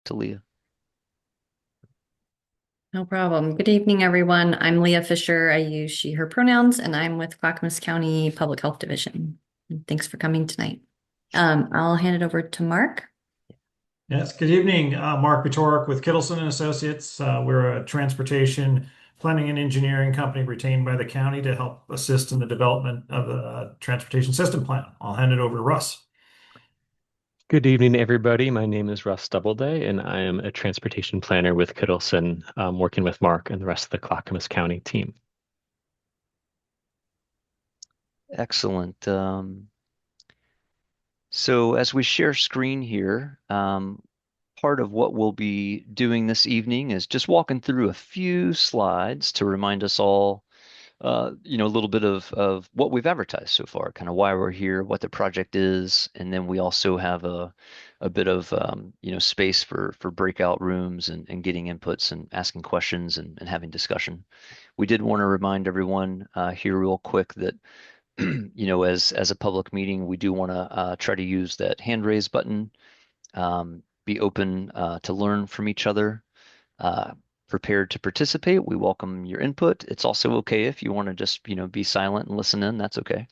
to Leah. No problem. Good evening, everyone. I'm Leah Fisher. I use she, her pronouns, and I'm with Clackamas County Public Health Division. Thanks for coming tonight. I'll hand it over to Mark. Yes, good evening. Mark Batorik with Kittleson and Associates. We're a transportation planning and engineering company retained by the county to help assist in the development of the transportation system plan. I'll hand it over to Russ. Good evening, everybody. My name is Russ Doubleday, and I am a transportation planner with Kittleson, working with Mark and the rest of the Clackamas County team. Excellent. So as we share screen here, part of what we'll be doing this evening is just walking through a few slides to remind us all, a little bit of what we've advertised so far, kind of why we're here, what the project is, and then we also have a bit of space for breakout rooms and getting inputs and asking questions and having discussion. We did want to remind everyone here real quick that as a public meeting, we do want to try to use that hand raise button, be open to learn from each other, prepared to participate. We welcome your input. It's also okay if you want to just be silent and listen in. That's okay.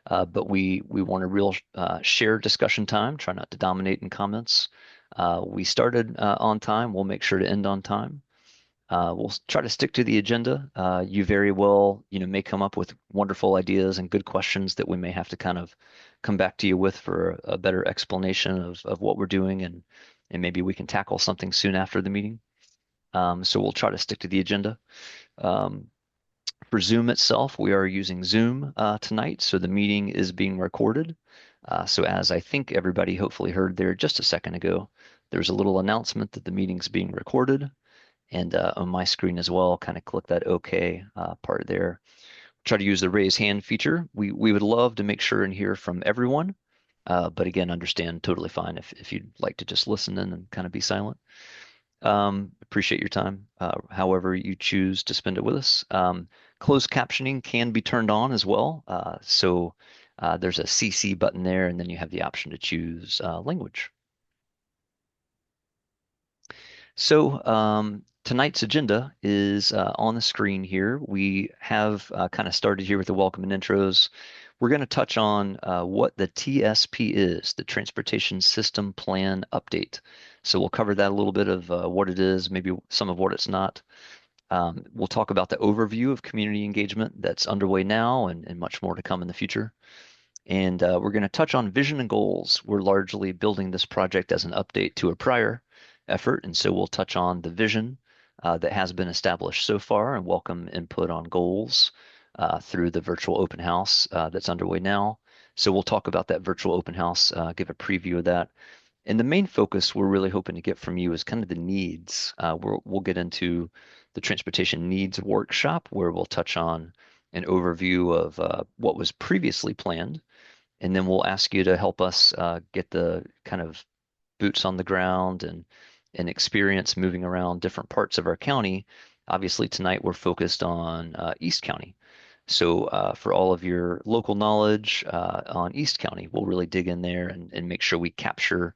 But we want a real shared discussion time. Try not to dominate in comments. We started on time. We'll make sure to end on time. We'll try to stick to the agenda. You very well, may come up with wonderful ideas and good questions that we may have to kind of come back to you with for a better explanation of what we're doing, and maybe we can tackle something soon after the meeting. So we'll try to stick to the agenda. For Zoom itself, we are using Zoom tonight, so the meeting is being recorded. So as I think everybody hopefully heard there just a second ago, there's a little announcement that the meeting's being recorded. And on my screen as well, kind of click that OK part there. Try to use the raise hand feature. We would love to make sure and hear from everyone, but again, understand totally fine if you'd like to just listen in and kind of be silent. Appreciate your time, however you choose to spend it with us. Closed captioning can be turned on as well. So there's a CC button there, and then you have the option to choose language. So tonight's agenda is on the screen here. We have kind of started here with the welcome and intros. We're going to touch on what the TSP is, the Transportation System Plan Update. So we'll cover that a little bit of what it is, maybe some of what it's not. We'll talk about the overview of community engagement that's underway now and much more to come in the future. And we're going to touch on vision and goals. We're largely building this project as an update to a prior effort, and so we'll touch on the vision that has been established so far and welcome input on goals through the virtual open house that's underway now. So we'll talk about that virtual open house, give a preview of that. And the main focus we're really hoping to get from you is kind of the needs. We'll get into the transportation needs workshop where we'll touch on an overview of what was previously planned, and then we'll ask you to help us get the kind of boots on the ground and experience moving around different parts of our county. Obviously, tonight we're focused on East County. So for all of your local knowledge on East County, we'll really dig in there and make sure we capture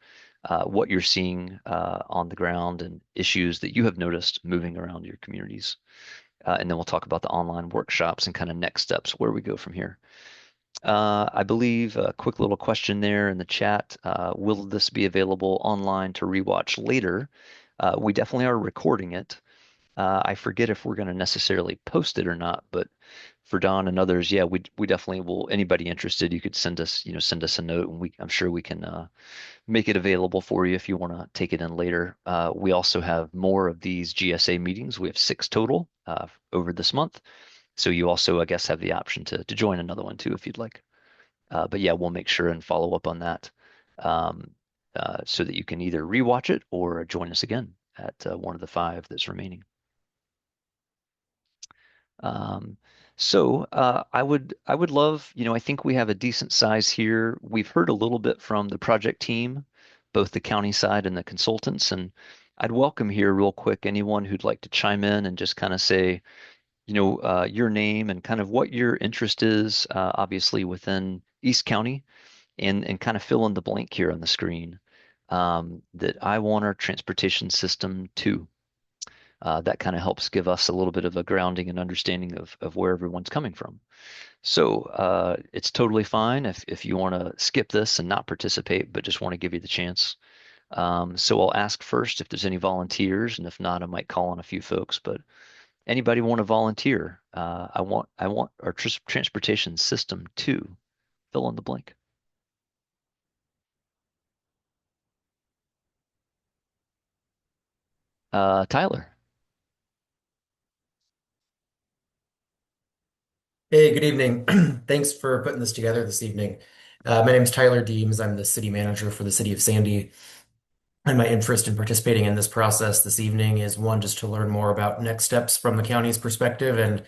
what you're seeing on the ground and issues that you have noticed moving around your communities. And then we'll talk about the online workshops and kind of next steps, where we go from here. I believe a quick little question there in the chat. Will this be available online to rewatch later? We definitely are recording it. I forget if we're going to necessarily post it or not, but for Don and others, yeah, we definitely will. Anybody interested, you could send us a note, and I'm sure we can make it available for you if you want to take it in later. We also have more of these GSA meetings. We have 6 total over this month. So you also, I guess, have the option to join another one too if you'd like. But yeah, we'll make sure and follow up on that so that you can either rewatch it or join us again at one of the 5 that's remaining. I would love, I think we have a decent size here. We've heard a little bit from the project team, both the county side and the consultants, and I'd welcome here real quick anyone who'd like to chime in and just kind of say, your name and kind of what your interest is, obviously within East County, and kind of fill in the blank here on the screen. that I want our transportation system to. That kind of helps give us a little bit of a grounding and understanding of where everyone's coming from. So it's totally fine if you want to skip this and not participate, but just want to give you the chance. So I'll ask first if there's any volunteers, and if not, I might call on a few folks. But anybody want to volunteer? I want our transportation system to fill in the blank. Tyler. Hey, good evening. Thanks for putting this together this evening. My name is Tyler Deems. I'm the city manager for the city of Sandy. And my interest in participating in this process this evening is one, just to learn more about next steps from the county's perspective and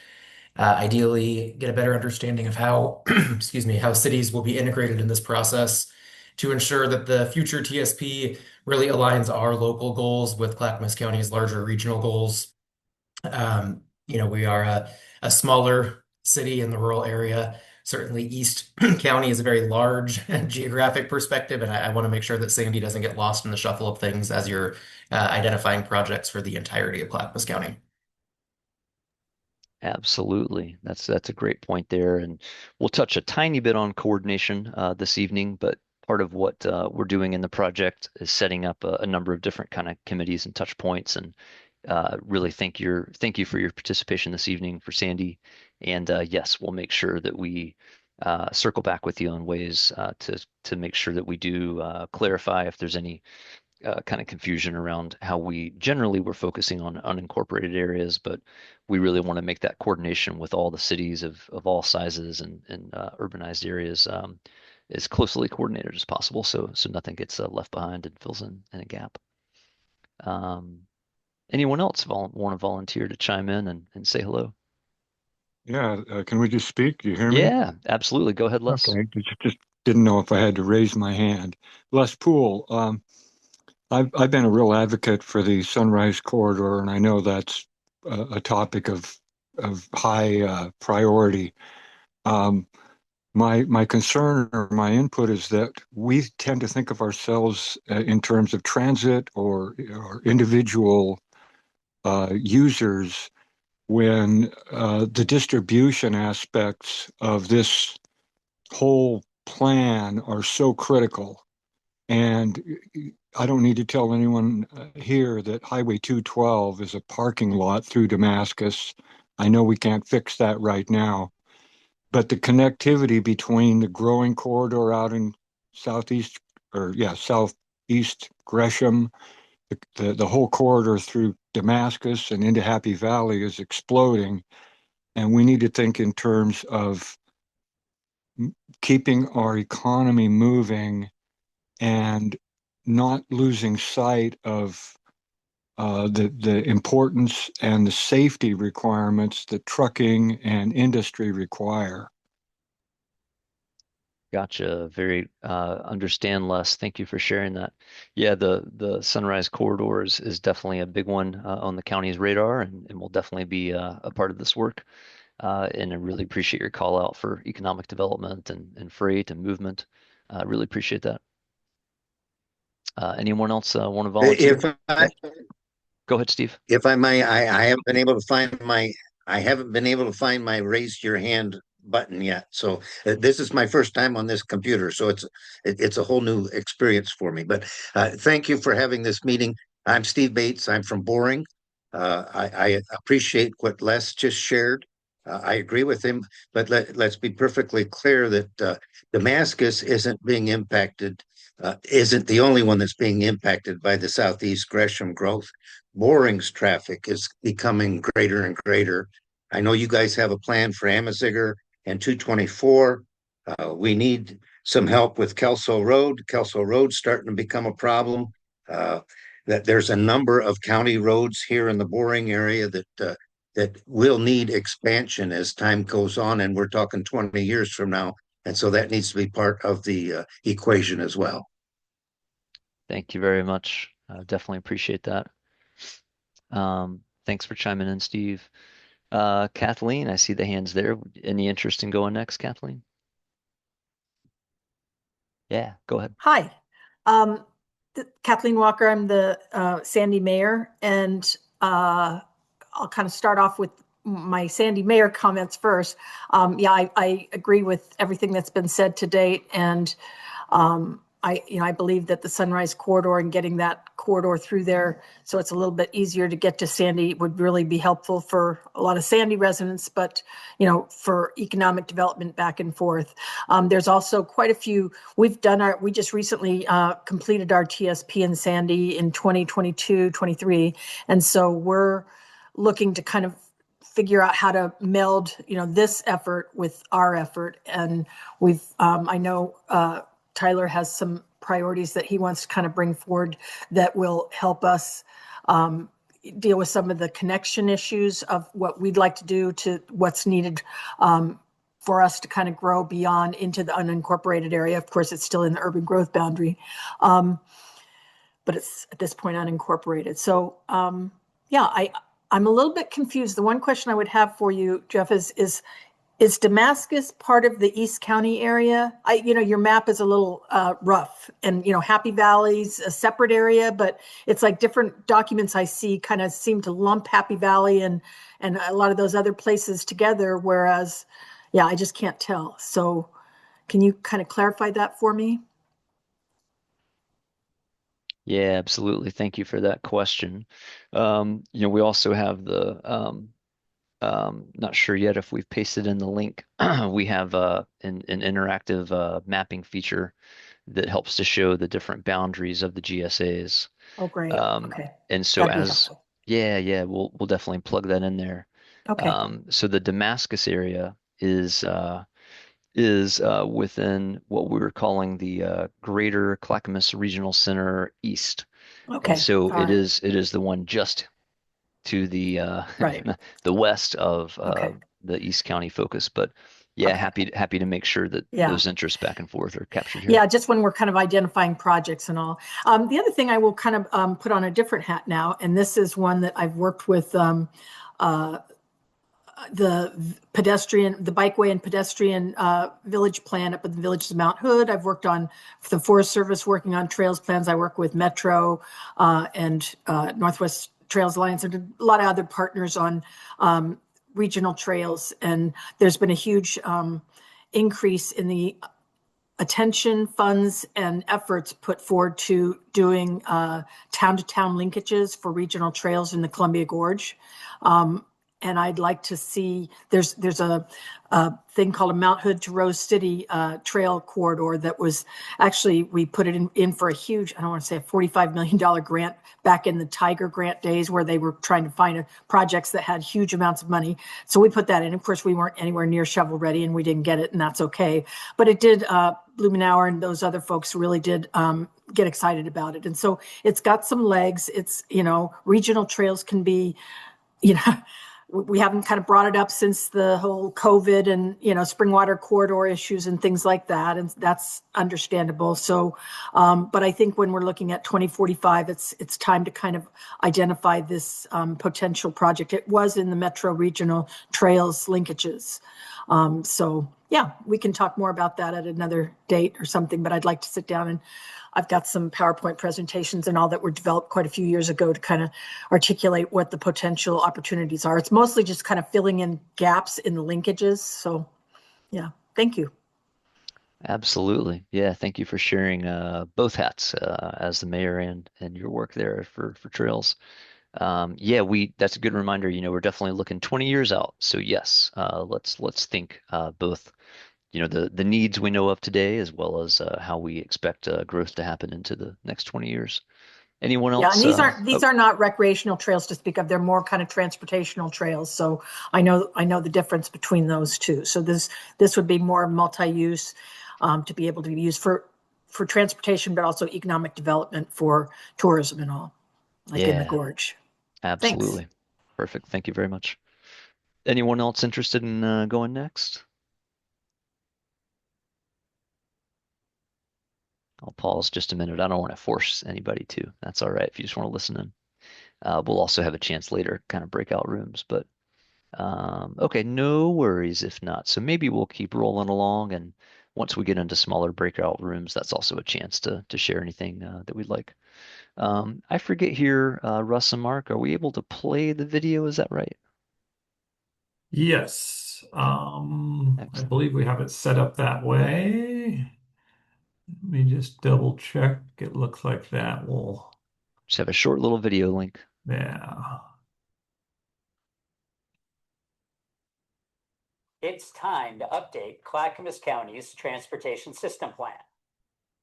ideally get a better understanding of how, excuse me, how cities will be integrated in this process to ensure that the future TSP really aligns our local goals with Clackamas County's larger regional goals. We are a smaller city in the rural area. Certainly, East County is a very large geographic perspective, and I want to make sure that Sandy doesn't get lost in the shuffle of things as you're identifying projects for the entirety of Clackamas County. Absolutely. That's a great point there. And we'll touch a tiny bit on coordination this evening, but part of what we're doing in the project is setting up a number of different kind of committees and touch points. And really thank you for your participation this evening for Sandy. And yes, we'll make sure that we circle back with you on ways to make sure that we do clarify if there's any kind of confusion around how we generally were focusing on unincorporated areas, but we really want to make that coordination with all the cities of all sizes and urbanized areas as closely coordinated as possible, so nothing gets left behind and fills in a gap. Anyone else want to volunteer to chime in and say hello? Yeah, can we just speak? Do you hear me? Yeah, absolutely. Go ahead, Les. Okay, just didn't know if I had to raise my hand. Les Poole, I've been a real advocate for the Sunrise Corridor, and I know that's a topic of high priority. My concern or my input is that we tend to think of ourselves in terms of transit or individual users when the distribution aspects of this whole plan are so critical. And I don't need to tell anyone here that Highway 212 is a parking lot through Damascus. I know we can't fix that right now, but the connectivity between the growing corridor out in southeast Gresham, the whole corridor through Damascus and into Happy Valley is exploding. And we need to think in terms of keeping our economy moving and not losing sight of the importance and the safety requirements that trucking and industry require. Gotcha. Very understand, Les. Thank you for sharing that. Yeah, the Sunrise Corridor is definitely a big one on the county's radar, and will definitely be a part of this work. And I really appreciate your call out for economic development and freight and movement. Really appreciate that. Anyone else want to volunteer? Go ahead, Steve. If I may, I haven't been able to find my raise your hand button yet. So this is my first time on this computer, so it's a whole new experience for me. But thank you for having this meeting. I'm Steve Bates. I'm from Boring. I appreciate what Les just shared. I agree with him, but let's be perfectly clear that Damascus isn't the only one that's being impacted by the Southeast Gresham growth. Boring's traffic is becoming greater and greater. I know you guys have a plan for Amizigger and 224. We need some help with Kelso Road. Kelso Road's starting to become a problem. That there's a number of county roads here in the Boring area that will need expansion as time goes on, and we're talking 20 years from now. And so that needs to be part of the equation as well. Thank you very much. Definitely appreciate that. Thanks for chiming in, Steve. Kathleen, I see the hands there. Any interest in going next, Kathleen? Yeah, go ahead. Hi. Kathleen Walker. I'm the Sandy mayor, and I'll kind of start off with my Sandy mayor comments first. Yeah, I agree with everything that's been said to date, and I believe that the Sunrise Corridor and getting that corridor through there so it's a little bit easier to get to Sandy would really be helpful for a lot of Sandy residents, but for economic development back and forth. There's also quite a few. We just recently completed our TSP in Sandy in 2022, 23, and so we're looking to kind of figure out how to meld, this effort with our effort. And I know Tyler has some priorities that he wants to kind of bring forward that will help us deal with some of the connection issues of what we'd like to do to what's needed for us to kind of grow beyond into the unincorporated area. Of course, it's still in the urban growth boundary, but it's at this point unincorporated. So yeah, I'm a little bit confused. The one question I would have for you, Jeff, is Damascus part of the East County area? Your map is a little rough, and Happy Valley's a separate area, but it's like different documents I see kind of seem to lump Happy Valley and a lot of those other places together, whereas, yeah, I just can't tell. So can you kind of clarify that for me? Yeah, absolutely. Thank you for that question. We also have the not sure yet if we've pasted in the link. We have an interactive mapping feature that helps to show the different boundaries of the GSAs. Oh, great. Um, Okay. and so That'd be as helpful. yeah, we'll definitely plug that in there. Okay. So the Damascus area is within what we were calling the Greater Clackamas Regional Center East. Okay. And so All right. it is the one just to the Right. the west of Okay. the East County focus. But yeah, Okay. happy to make sure that Yeah. those interests back and forth are captured here. Yeah, just when we're kind of identifying projects and all. The other thing I will kind of put on a different hat now, and this is one that I've worked with the bikeway and pedestrian village plan up in the villages of Mount Hood. I've worked on the Forest Service working on trails plans. I work with Metro and Northwest Trails Alliance and a lot of other partners on regional trails. And there's been a huge increase in the attention, funds, and efforts put forward to doing town-to-town linkages for regional trails in the Columbia Gorge. And I'd like to see, there's a thing called a Mount Hood to Rose City trail corridor that was actually, we put it in for a huge, I don't want to say a $45 million grant back in the Tiger grant days where they were trying to find projects that had huge amounts of money. So we put that in. Of course, we weren't anywhere near shovel ready and we didn't get it, and that's okay. But it did, Blumenauer and those other folks really did get excited about it. And so it's got some legs. It's, regional trails can be, we haven't kind of brought it up since the whole COVID and, Springwater corridor issues and things like that. And that's understandable. So, but I think when we're looking at 2045, it's time to kind of identify this potential project. It was in the Metro Regional Trails linkages. So yeah, we can talk more about that at another date or something, but I'd like to sit down and I've got some PowerPoint presentations and all that were developed quite a few years ago to kind of articulate what the potential opportunities are. It's mostly just kind of filling in gaps in the linkages. So yeah, thank you. Absolutely. Yeah, thank you for sharing both hats as the mayor and your work there for trails. Yeah, that's a good reminder. We're definitely looking 20 years out. So yes, let's think both the needs we know of today, as well as how we expect growth to happen into the next 20 years. Anyone Yeah, else? and these are not recreational trails to speak of. They're more kind of transportational trails. So I know the difference between those two. So this would be more multi-use to be able to be used for transportation, but also economic development for tourism and all, like in the Yeah, gorge. absolutely. Thanks. Perfect. Thank you very much. Anyone else interested in going next? I'll pause just a minute. I don't want to force anybody to. That's all right if you just want to listen in. We'll also have a chance later, kind of breakout rooms, but okay, no worries if not. So maybe we'll keep rolling along, and once we get into smaller breakout rooms, that's also a chance to share anything that we'd like. I forget here, Russ and Mark, are we able to play the video? Is that right? Yes, I Excellent. believe we have it set up that way. Let me just double check. It looks like that will, Just have a short little video link. yeah. It's time to update Clackamas County's transportation system plan.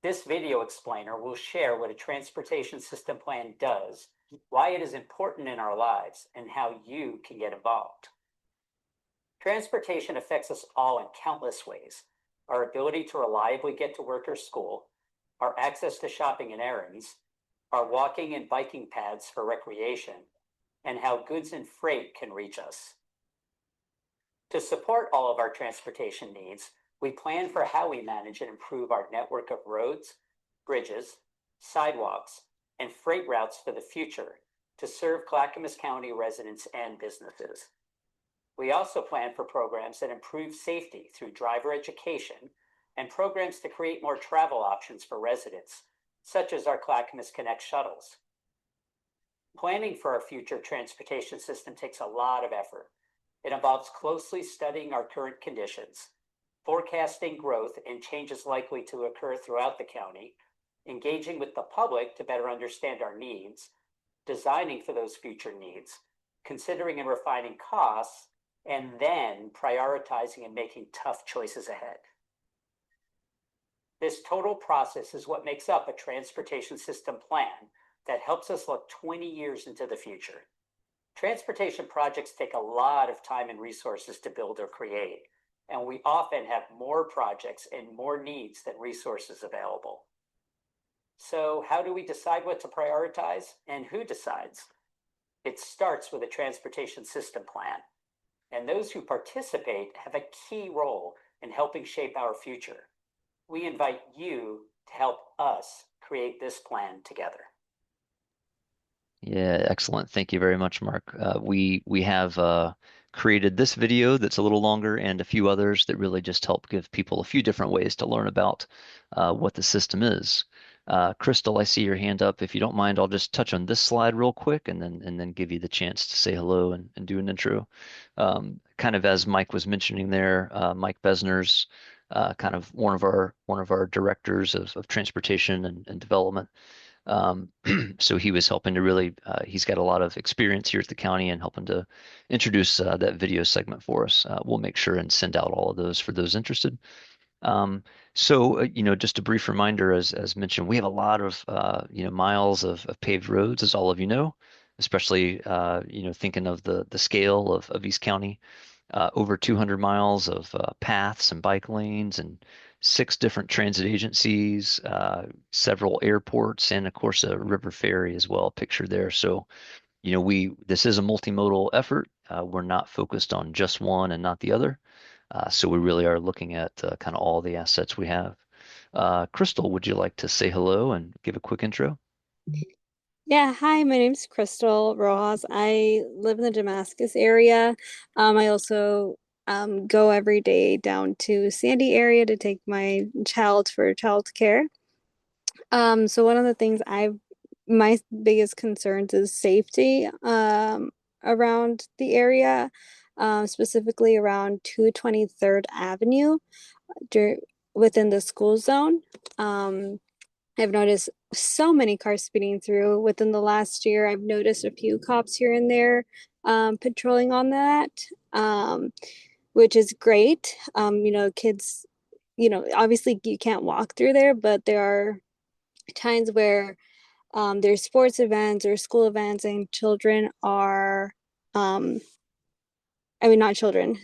This video explainer will share what a transportation system plan does, why it is important in our lives, and how you can get involved. Transportation affects us all in countless ways. Our ability to reliably get to work or school, our access to shopping and errands, our walking and biking paths for recreation, and how goods and freight can reach us. To support all of our transportation needs, we plan for how we manage and improve our network of roads, bridges, sidewalks, and freight routes for the future to serve Clackamas County residents and businesses. We also plan for programs that improve safety through driver education and programs to create more travel options for residents, such as our Clackamas Connect shuttles. Planning for our future transportation system takes a lot of effort. It involves closely studying our current conditions, forecasting growth and changes likely to occur throughout the county, engaging with the public to better understand our needs, designing for those future needs, considering and refining costs, and then prioritizing and making tough choices ahead. This total process is what makes up a transportation system plan that helps us look 20 years into the future. Transportation projects take a lot of time and resources to build or create, and we often have more projects and more needs than resources available. So how do we decide what to prioritize and who decides? It starts with a transportation system plan, and those who participate have a key role in helping shape our future. We invite you to help us create this plan together. Yeah, excellent. Thank you very much, Mark. We have created this video that's a little longer and a few others that really just help give people a few different ways to learn about what the system is. Crystal, I see your hand up. If you don't mind, I'll just touch on this slide real quick and then give you the chance to say hello and do an intro. Kind of as Mike was mentioning there, Mike Besner's kind of one of our directors of transportation and development. So he was helping to really, he's got a lot of experience here at the county and helping to introduce that video segment for us. We'll make sure and send out all of those for those interested. Just a brief reminder, as mentioned, we have a lot of, miles of paved roads, as all of you know, especially, thinking of the scale of East County. Over 200 miles of paths and bike lanes and 6 different transit agencies, several airports, and of course a river ferry as well pictured there. So, this is a multimodal effort. We're not focused on just one and not the other. So we really are looking at kind of all the assets we have. Crystal, would you like to say hello and give a quick intro? Yeah, hi, my name's Crystal Rojas. I live in the Damascus area. I also go every day down to Sandy area to take my child for childcare. So one of the things my biggest concerns is safety around the area, specifically around 223rd Avenue within the school zone. I've noticed so many cars speeding through within the last year. I've noticed a few cops here and there patrolling on that, which is great. Kids, obviously you can't walk through there, but there are times where there's sports events or school events and children are, not children,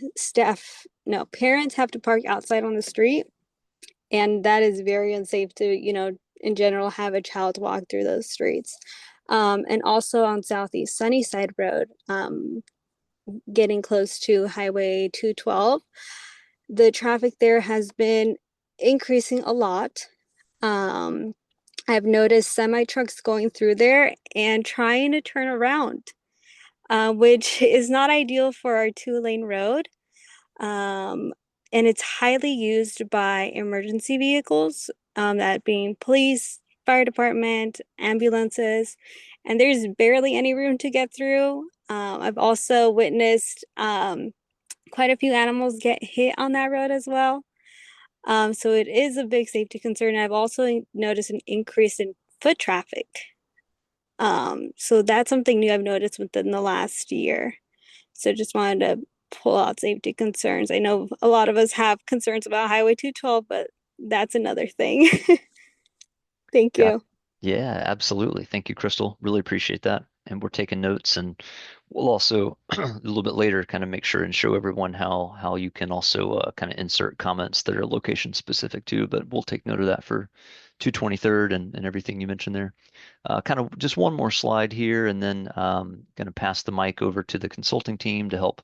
parents have to park outside on the street. And that is very unsafe to, in general, have a child walk through those streets. And also on Southeast Sunnyside Road, getting close to Highway 212, the traffic there has been increasing a lot. I've noticed semi trucks going through there and trying to turn around, which is not ideal for our 2-lane road. and it's highly used by emergency vehicles, that being police, fire department, ambulances, and there's barely any room to get through. I've also witnessed quite a few animals get hit on that road as well. So it is a big safety concern. I've also noticed an increase in foot traffic. So that's something new I've noticed within the last year. So just wanted to pull out safety concerns. I know a lot of us have concerns about Highway 212, but that's another thing. Thank Yeah. you. Yeah, absolutely. Thank you, Crystal. Really appreciate that. And we're taking notes, and we'll also a little bit later kind of make sure and show everyone how you can also kind of insert comments that are location specific too. But we'll take note of that for 223rd and everything you mentioned there. Kind of just one more slide here, and then going to pass the mic over to the consulting team to help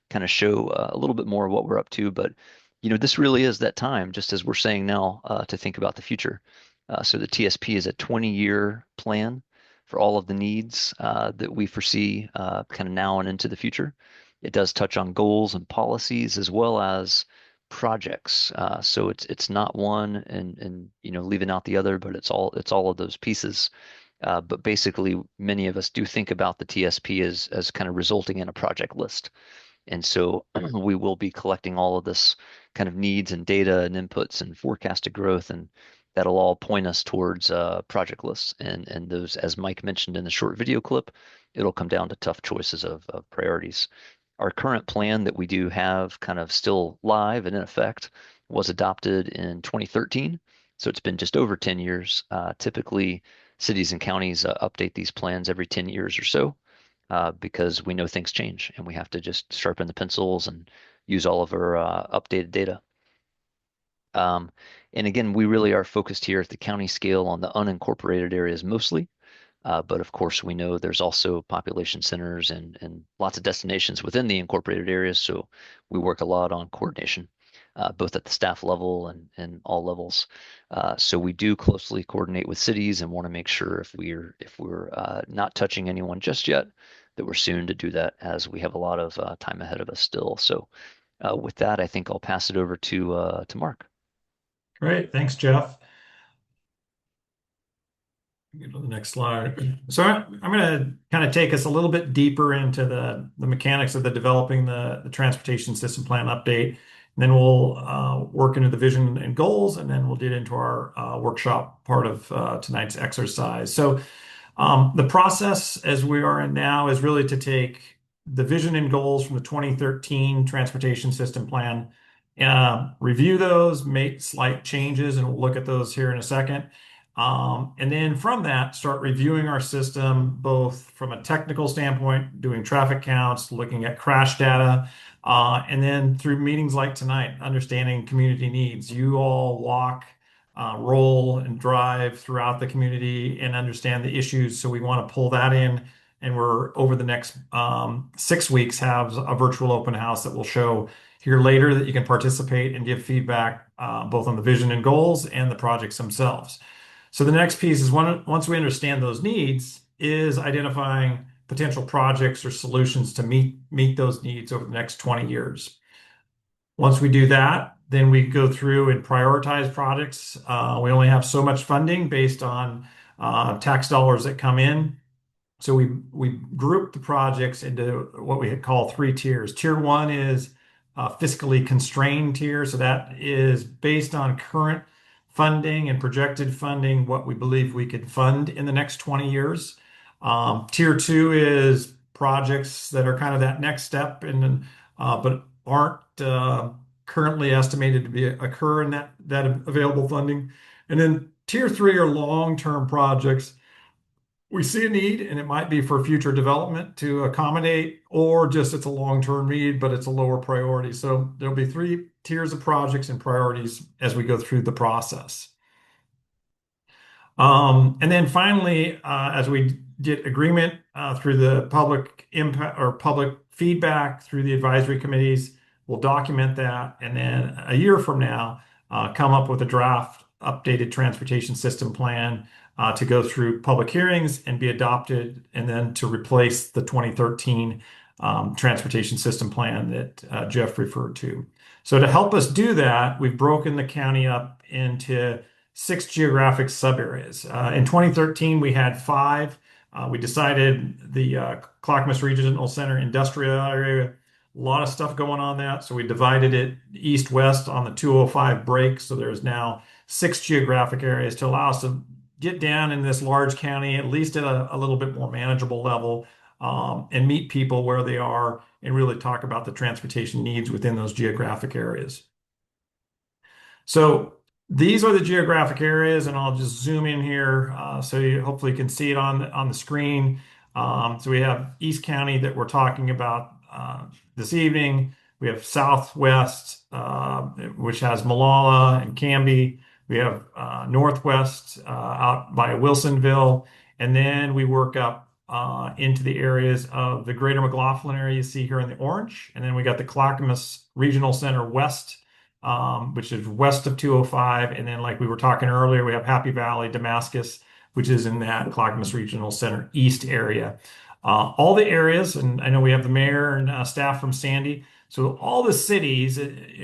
kind of show a little bit more of what we're up to. But this really is that time, just as we're saying now, to think about the future. So the TSP is a 20-year plan for all of the needs that we foresee kind of now and into the future. It does touch on goals and policies as well as projects. So it's not one and leaving out the other, but it's all of those pieces. But basically, many of us do think about the TSP as kind of resulting in a project list. And so we will be collecting all of this kind of needs and data and inputs and forecasted growth, and that'll all point us towards project lists. And those, as Mike mentioned in the short video clip, it'll come down to tough choices of priorities. Our current plan that we do have kind of still live and in effect was adopted in 2013. So it's been just over 10 years. Typically, cities and counties update these plans every 10 years or so. Because we know things change and we have to just sharpen the pencils and use all of our updated data. And again, we really are focused here at the county scale on the unincorporated areas mostly. But of course, we know there's also population centers and lots of destinations within the incorporated areas. So we work a lot on coordination, both at the staff level and all levels. So we do closely coordinate with cities and want to make sure if we're not touching anyone just yet, that we're soon to do that, as we have a lot of time ahead of us still. So with that, I think I'll pass it over to Mark. Great. Thanks, Jeff. Get to the next slide. So I'm going to kind of take us a little bit deeper into the mechanics of developing the transportation system plan update. And then we'll work into the vision and goals, and then we'll get into our workshop part of tonight's exercise. So the process as we are in now is really to take the vision and goals from the 2013 transportation system plan, review those, make slight changes, and we'll look at those here in a second. And then from that, start reviewing our system, both from a technical standpoint, doing traffic counts, looking at crash data, and then through meetings like tonight, understanding community needs. You all walk, roll, and drive throughout the community and understand the issues. So we want to pull that in. And we're over the next 6 weeks have a virtual open house that will show here later that you can participate and give feedback both on the vision and goals and the projects themselves. So the next piece is once we understand those needs, is identifying potential projects or solutions to meet those needs over the next 20 years. Once we do that, then we go through and prioritize projects. We only have so much funding based on tax dollars that come in. So we group the projects into what we call 3 tiers. Tier 1 is fiscally constrained tier. So that is based on current funding and projected funding, what we believe we could fund in the next 20 years. Tier 2 is projects that are kind of that next step but aren't currently estimated to occur in that available funding. And then Tier 3 are long-term projects. We see a need, and it might be for future development to accommodate, or just it's a long-term need, but it's a lower priority. So there'll be 3 tiers of projects and priorities as we go through the process. And then finally, as we get agreement through the public impact or public feedback through the advisory committees, we'll document that. And then a year from now, come up with a draft updated transportation system plan to go through public hearings and be adopted, and then to replace the 2013 transportation system plan that Jeff referred to. So to help us do that, we've broken the county up into 6 geographic subareas. In 2013, we had 5. We decided the Clackamas Regional Center industrial area, a lot of stuff going on that. So we divided it east-west on the 205 break. So there's now 6 geographic areas to allow us to get down in this large county, at least at a little bit more manageable level, and meet people where they are and really talk about the transportation needs within those geographic areas. So these are the geographic areas, and I'll just zoom in here so you hopefully can see it on the screen. So we have East County that we're talking about this evening. We have Southwest, which has Molalla and Canby. We have Northwest out by Wilsonville, and then we work up into the areas of the greater McLaughlin area you see here in the orange. And then we got the Clackamas Regional Center West, which is west of 205. And then, like we were talking earlier, we have Happy Valley, Damascus, which is in that Clackamas Regional Center East area. All the areas, and I know we have the mayor and staff from Sandy. So all the cities,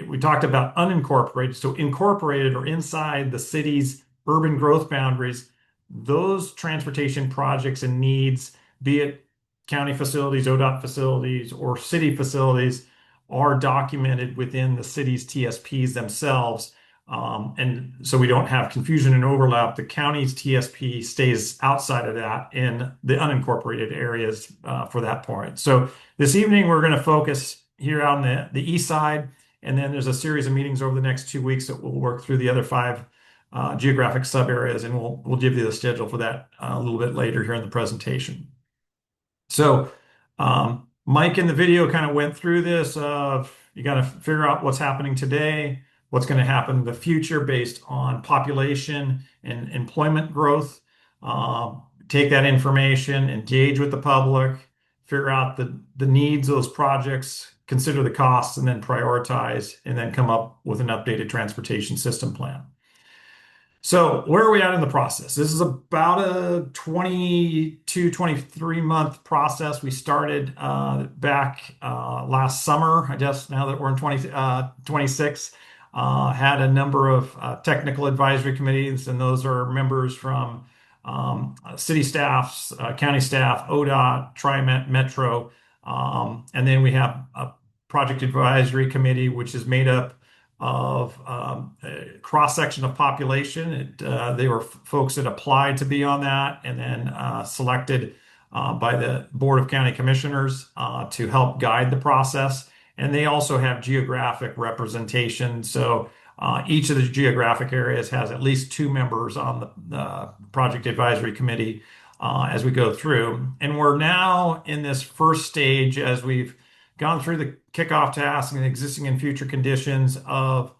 we talked about unincorporated, so incorporated or inside the city's urban growth boundaries, those transportation projects and needs, be it county facilities, ODOT facilities, or city facilities, are documented within the city's TSPs themselves. And so we don't have confusion and overlap. The county's TSP stays outside of that in the unincorporated areas for that point. So this evening, we're going to focus here on the east side, and then there's a series of meetings over the next 2 weeks that we'll work through the other 5 geographic sub areas, and we'll give you the schedule for that a little bit later here in the presentation. So Mike in the video kind of went through this. You got to figure out what's happening today, what's going to happen in the future based on population and employment growth. Take that information, engage with the public, figure out the needs of those projects, consider the costs, and then prioritize, and then come up with an updated transportation system plan. So where are we at in the process? This is about a 22, 23 month process. We started back last summer, I guess, now that we're in 2026. Had a number of technical advisory committees, and those are members from city staffs, county staff, ODOT, TriMet, Metro. And then we have a project advisory committee, which is made up of a cross-section of population. They were folks that applied to be on that and then selected by the Board of County Commissioners to help guide the process. And they also have geographic representation. So each of the geographic areas has at least 2 members on the project advisory committee as we go through. And we're now in this first stage as we've gone through the kickoff tasks and existing and future conditions of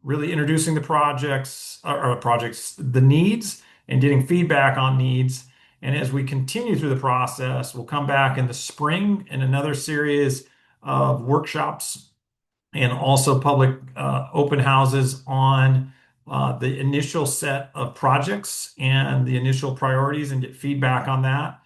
really introducing the projects, the needs, and getting feedback on needs. And as we continue through the process, we'll come back in the spring in another series of workshops and also public open houses on the initial set of projects and the initial priorities and get feedback on that.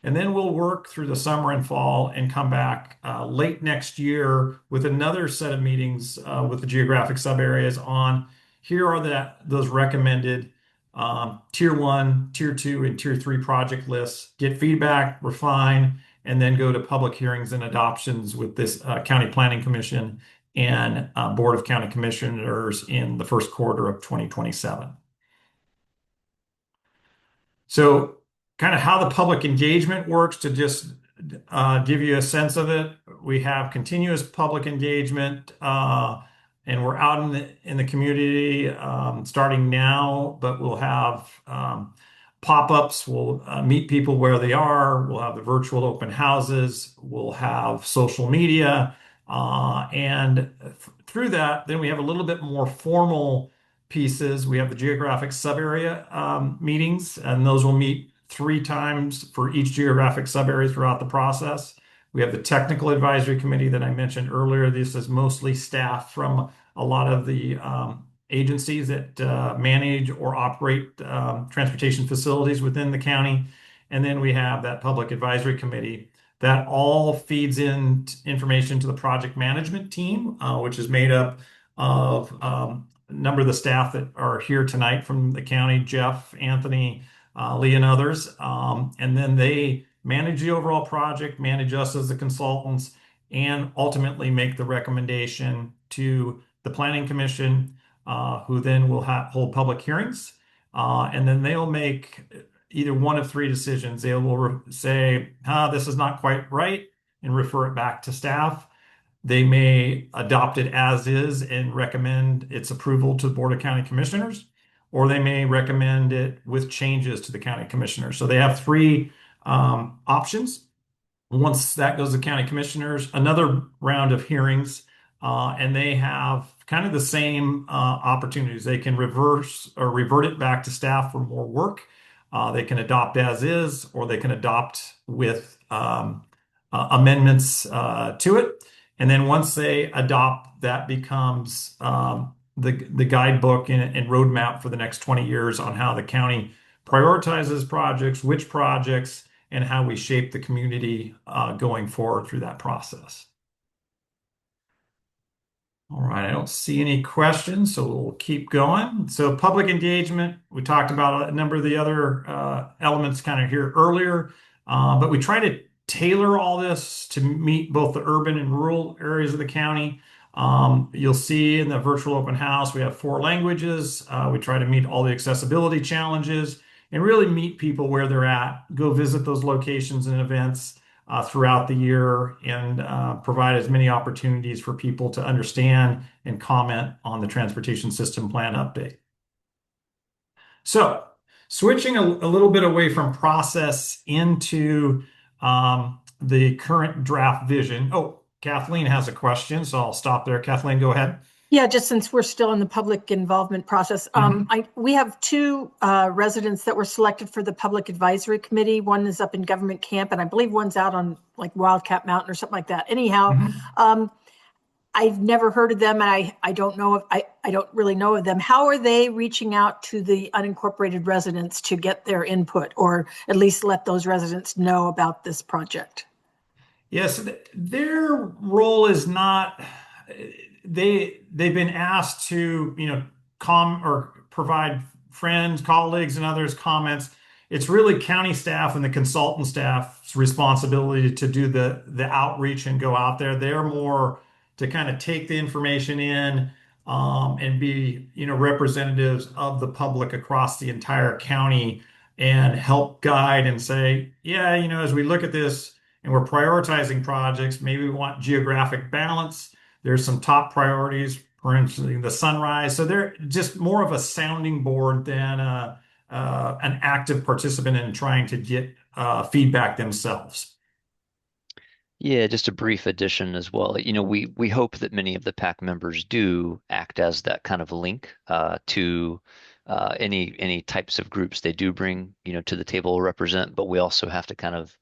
And then we'll work through the summer and fall and come back late next year with another set of meetings with the geographic sub areas on here are those recommended tier 1, tier 2, and tier 3 project lists, get feedback, refine, and then go to public hearings and adoptions with this County Planning Commission and Board of County Commissioners in the first quarter of 2027. So kind of how the public engagement works, to just give you a sense of it. We have continuous public engagement, and we're out in the community starting now, but we'll have pop-ups. We'll meet people where they are. We'll have the virtual open houses. We'll have social media. And through that, then we have a little bit more formal pieces. We have the geographic sub-area meetings, and those will meet 3 times for each geographic sub-area throughout the process. We have the technical advisory committee that I mentioned earlier. This is mostly staff from a lot of the agencies that manage or operate transportation facilities within the county. And then we have that public advisory committee. That all feeds in information to the project management team, which is made up of a number of the staff that are here tonight from the county, Jeff, Anthony, Lee, and others. And then they manage the overall project, manage us as the consultants, and ultimately make the recommendation to the Planning Commission, who then will hold public hearings. And then they'll make either one of three decisions. They will say, this is not quite right, and refer it back to staff. They may adopt it as is and recommend its approval to the Board of County Commissioners, or they may recommend it with changes to the county commissioners. So they have three options. Once that goes to county commissioners, another round of hearings, and they have kind of the same opportunities. They can reverse or revert it back to staff for more work. They can adopt as is, or they can adopt with amendments to it. And then once they adopt, that becomes the guidebook and roadmap for the next 20 years on how the county prioritizes projects, which projects, and how we shape the community going forward through that process. All right, I don't see any questions, so we'll keep going. So public engagement, we talked about a number of the other elements kind of here earlier, but we try to tailor all this to meet both the urban and rural areas of the county. You'll see in the virtual open house, we have 4 languages. We try to meet all the accessibility challenges and really meet people where they're at, go visit those locations and events throughout the year, and provide as many opportunities for people to understand and comment on the transportation system plan update. So switching a little bit away from process into the current draft vision. Oh, Kathleen has a question, so I'll stop there. Kathleen, go ahead. Yeah, just since we're still in the public involvement process, we have 2 residents that were selected for the Public Advisory Committee. One is up in Government Camp, and I believe one's out on like Wildcat Mountain or something like that. Anyhow, I've never heard of them, and I don't know if I don't really know of them. How are they reaching out to the unincorporated residents to get their input, or at least let those residents know about this project? Yes, their role is not. They've been asked to, provide friends, colleagues, and others comments. It's really county staff and the consultant staff's responsibility to do the outreach and go out there. They're more to kind of take the information in and be, representatives of the public across the entire county and help guide and say, as we look at this and we're prioritizing projects, maybe we want geographic balance. There's some top priorities, for instance, the Sunrise. So they're just more of a sounding board than an active participant in trying to get feedback themselves. Yeah, just a brief addition as well. We hope that many of the PAC members do act as that kind of link to any types of groups they do bring, to the table or represent, but we also have to kind of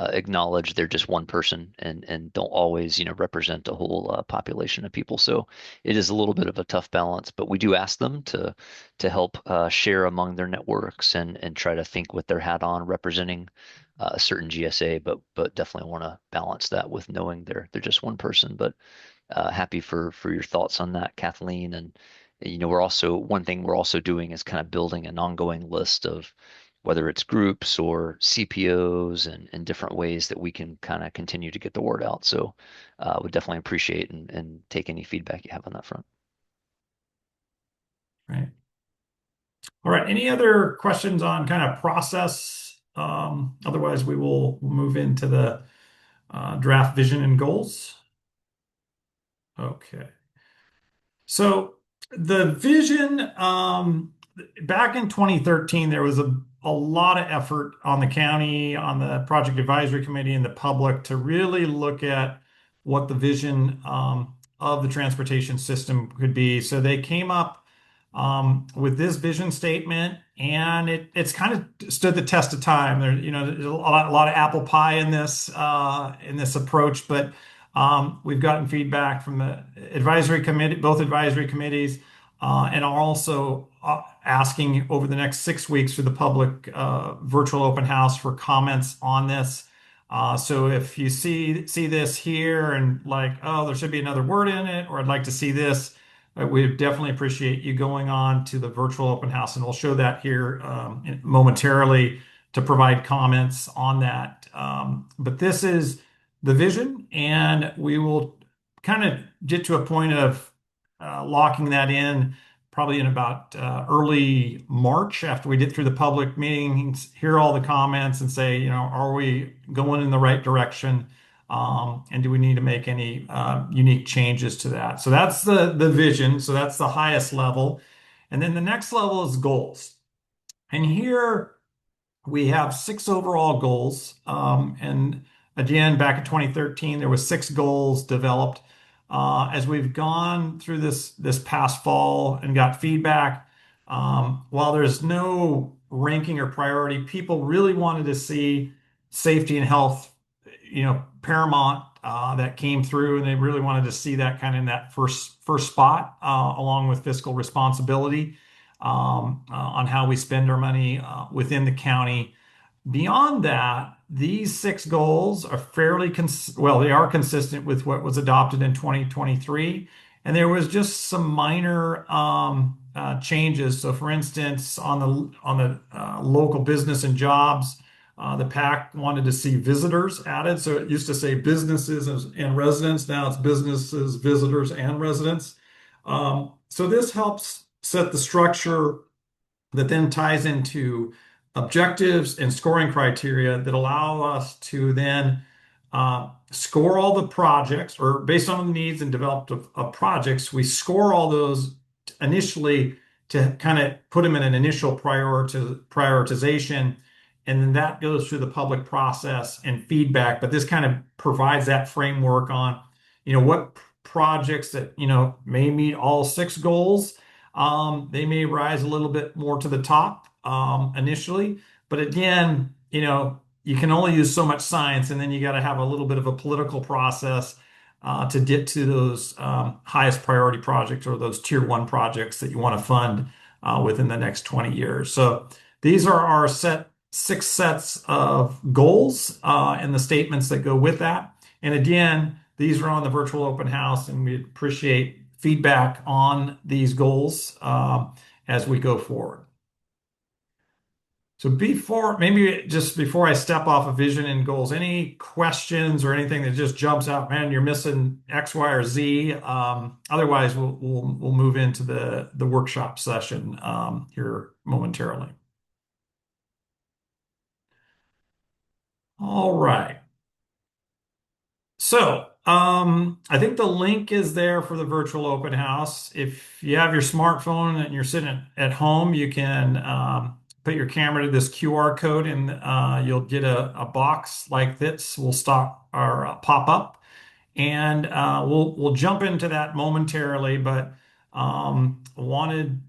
acknowledge they're just one person and don't always, represent a whole population of people. So it is a little bit of a tough balance, but we do ask them to help share among their networks and try to think with their hat on representing a certain GSA, but definitely want to balance that with knowing they're just one person. But happy for your thoughts on that, Kathleen. And one thing we're also doing is kind of building an ongoing list of whether it's groups or CPOs and different ways that we can kind of continue to get the word out. So would definitely appreciate and take any feedback you have on that front. Right. All right. Any other questions on kind of process? Otherwise, we will move into the draft vision and goals. Okay. So the vision, back in 2013, there was a lot of effort on the county, on the project advisory committee, and the public to really look at what the vision of the transportation system could be. So they came up with this vision statement, and it's kind of stood the test of time. There's a lot of apple pie in this approach, but we've gotten feedback from the advisory committee, both advisory committees, and are also asking over the next 6 weeks for the public virtual open house for comments on this. So if you see this here and like, oh, there should be another word in it, or I'd like to see this, we definitely appreciate you going on to the virtual open house, and we'll show that here momentarily to provide comments on that. But this is the vision, and we will kind of get to a point of locking that in probably in about early March after we get through the public meetings, hear all the comments and say, are we going in the right direction? And do we need to make any unique changes to that? So that's the vision. So that's the highest level. And then the next level is goals. And here we have 6 overall goals. And again, back in 2013, there was 6 goals developed. As we've gone through this past fall and got feedback, while there's no ranking or priority, people really wanted to see safety and health, paramount, that came through, and they really wanted to see that kind of in that first spot, along with fiscal responsibility, on how we spend our money within the county. Beyond that, these 6 goals are they are consistent with what was adopted in 2023, and there was just some minor changes. So, for instance, on the local business and jobs, the PAC wanted to see visitors added. So it used to say businesses and residents. Now it's businesses, visitors, and residents. So this helps set the structure that then ties into objectives and scoring criteria that allow us to then score all the projects, or based on the needs and developed of projects, we score all those initially to kind of put them in an initial prioritization. And then that goes through the public process and feedback. But this kind of provides that framework on, what projects that, may meet all 6 goals. They may rise a little bit more to the top initially. But again, you can only use so much science, and then you got to have a little bit of a political process to get to those highest priority projects, or those tier 1 projects that you want to fund within the next 20 years. So these are our 6 sets of goals and the statements that go with that. And again, these are on the virtual open house, and we appreciate feedback on these goals as we go forward. So before I step off of vision and goals, any questions or anything that just jumps out, man, you're missing X, Y, or Z. Otherwise, we'll move into the workshop session here momentarily. All right. So I think the link is there for the virtual open house. If you have your smartphone and you're sitting at home, you can put your camera to this QR code, and you'll get a box like this will stop or pop up, and we'll jump into that momentarily. But wanted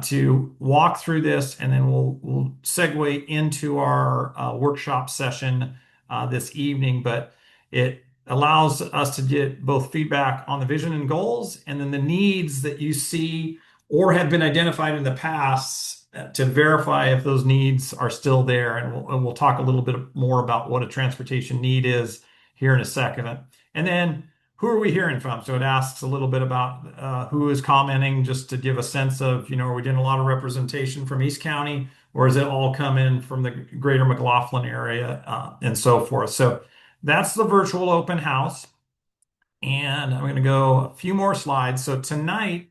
to walk through this, and then we'll segue into our workshop session this evening. But it allows us to get both feedback on the vision and goals, and then the needs that you see or have been identified in the past to verify if those needs are still there. And we'll talk a little bit more about what a transportation need is here in a second. And then who are we hearing from? So it asks a little bit about who is commenting, just to give a sense of, are we getting a lot of representation from East County, or is it all coming from the greater McLaughlin area and so forth? So that's the virtual open house. And I'm going to go a few more slides. So tonight,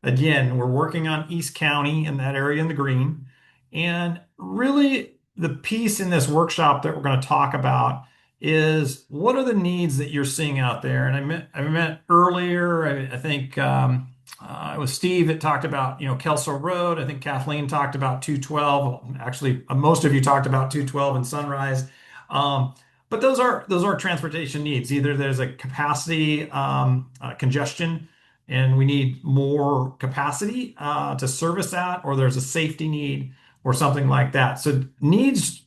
again, we're working on East County in that area in the green. And really, the piece in this workshop that we're going to talk about is, what are the needs that you're seeing out there? And I meant earlier, I think it was Steve that talked about, Kelso Road. I think Kathleen talked about 212. Actually, most of you talked about 212 and Sunrise. But those are transportation needs. Either there's a capacity congestion, and we need more capacity to service that, or there's a safety need or something like that. So needs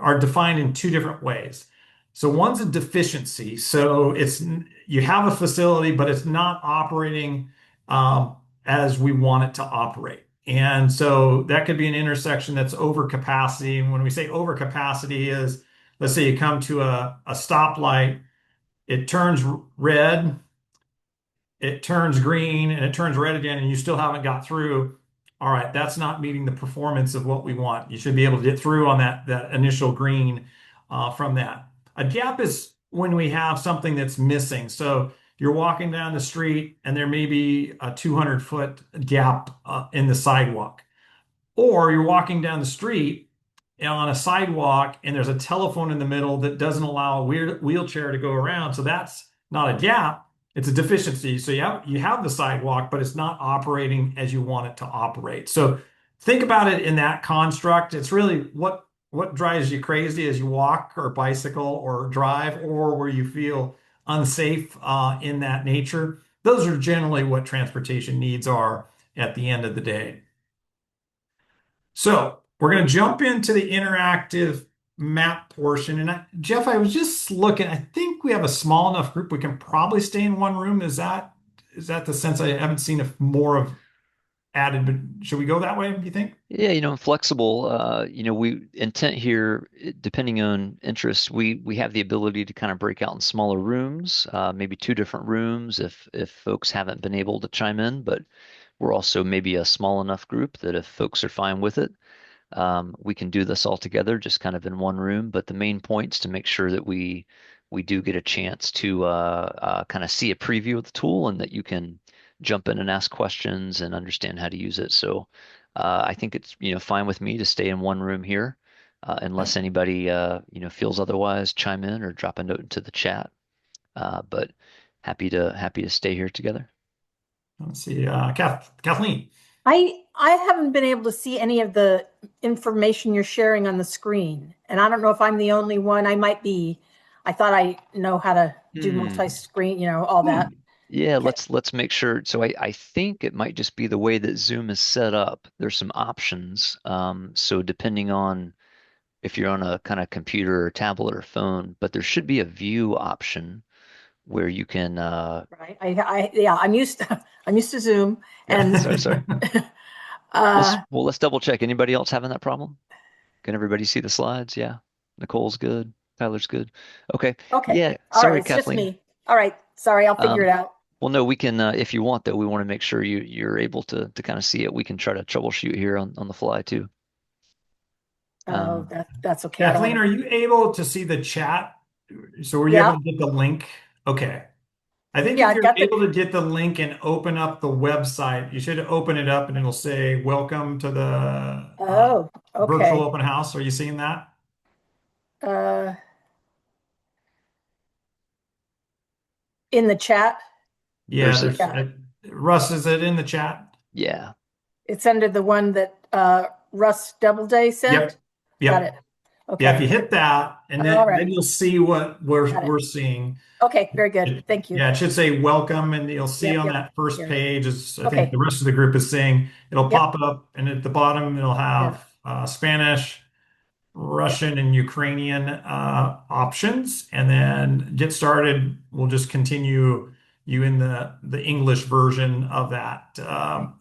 are defined in 2 different ways. So one's a deficiency. So you have a facility, but it's not operating as we want it to operate. And so that could be an intersection that's over capacity. And when we say over capacity is, let's say you come to a stoplight, it turns red, it turns green, and it turns red again, and you still haven't got through. All right, that's not meeting the performance of what we want. You should be able to get through on that initial green from that. A gap is when we have something that's missing. So you're walking down the street and there may be a 200-foot gap in the sidewalk. Or you're walking down the street on a sidewalk and there's a telephone in the middle that doesn't allow a wheelchair to go around. So that's not a gap, it's a deficiency. So you have the sidewalk, but it's not operating as you want it to operate. So think about it in that construct. It's really what drives you crazy as you walk or bicycle or drive, or where you feel unsafe in that nature. Those are generally what transportation needs are at the end of the day. So we're going to jump into the interactive map portion. And Jeff, I was just looking, I think we have a small enough group we can probably stay in one room. Is that the sense? I haven't seen if more of added, but should we go that way, do you think? Yeah, I'm flexible. We intent here, depending on interest, we have the ability to kind of break out in smaller rooms, maybe 2 different rooms if folks haven't been able to chime in, but we're also maybe a small enough group that if folks are fine with it, we can do this all together, just kind of in one room. But the main point's to make sure that we do get a chance to kind of see a preview of the tool and that you can jump in and ask questions and understand how to use it. So I think it's fine with me to stay in one room here, unless anybody feels otherwise, chime in or drop a note into the chat. But happy to stay here together. Let's see, Kathleen. I haven't been able to see any of the information you're sharing on the screen, and I don't know if I'm the only one. I might be. I thought I know how to do multi-screen, all that. Yeah, let's make sure. So I think it might just be the way that Zoom is set up. There's some options. So depending on if you're on a kind of computer or tablet or phone, but there should be a view option where you can right. I'm used to Zoom. And sorry. Let's double check. Anybody else having that problem? Can everybody see the slides? Yeah. Nicole's good. Tyler's good. Okay. Yeah. All Sorry, right, it's Kathleen. just me. All right. Sorry, I'll figure it out. Well, no, we can if you want, though, we want to make sure you're able to kind of see it. We can try to troubleshoot here on the fly too. That's okay. Kathleen, are you able to see the chat? So were you able to get the link? Okay. I think if you're able to get the link and open up the website, you should open it up and it'll say, welcome to the virtual open house. Are you seeing that? In the chat? Yeah. Russ, is it in the chat? Yeah. It's under the one that Russ Doubleday sent? Yep. Got it. Okay. Yeah, if you hit that, and then you'll see what we're seeing. Okay, very good. Thank you. Yeah, it should say welcome, and you'll see on that first page, as I think the rest of the group is saying, it'll pop up, and at the bottom it'll have Spanish, Russian, and Ukrainian options. And then get started. We'll just continue you in the English version of that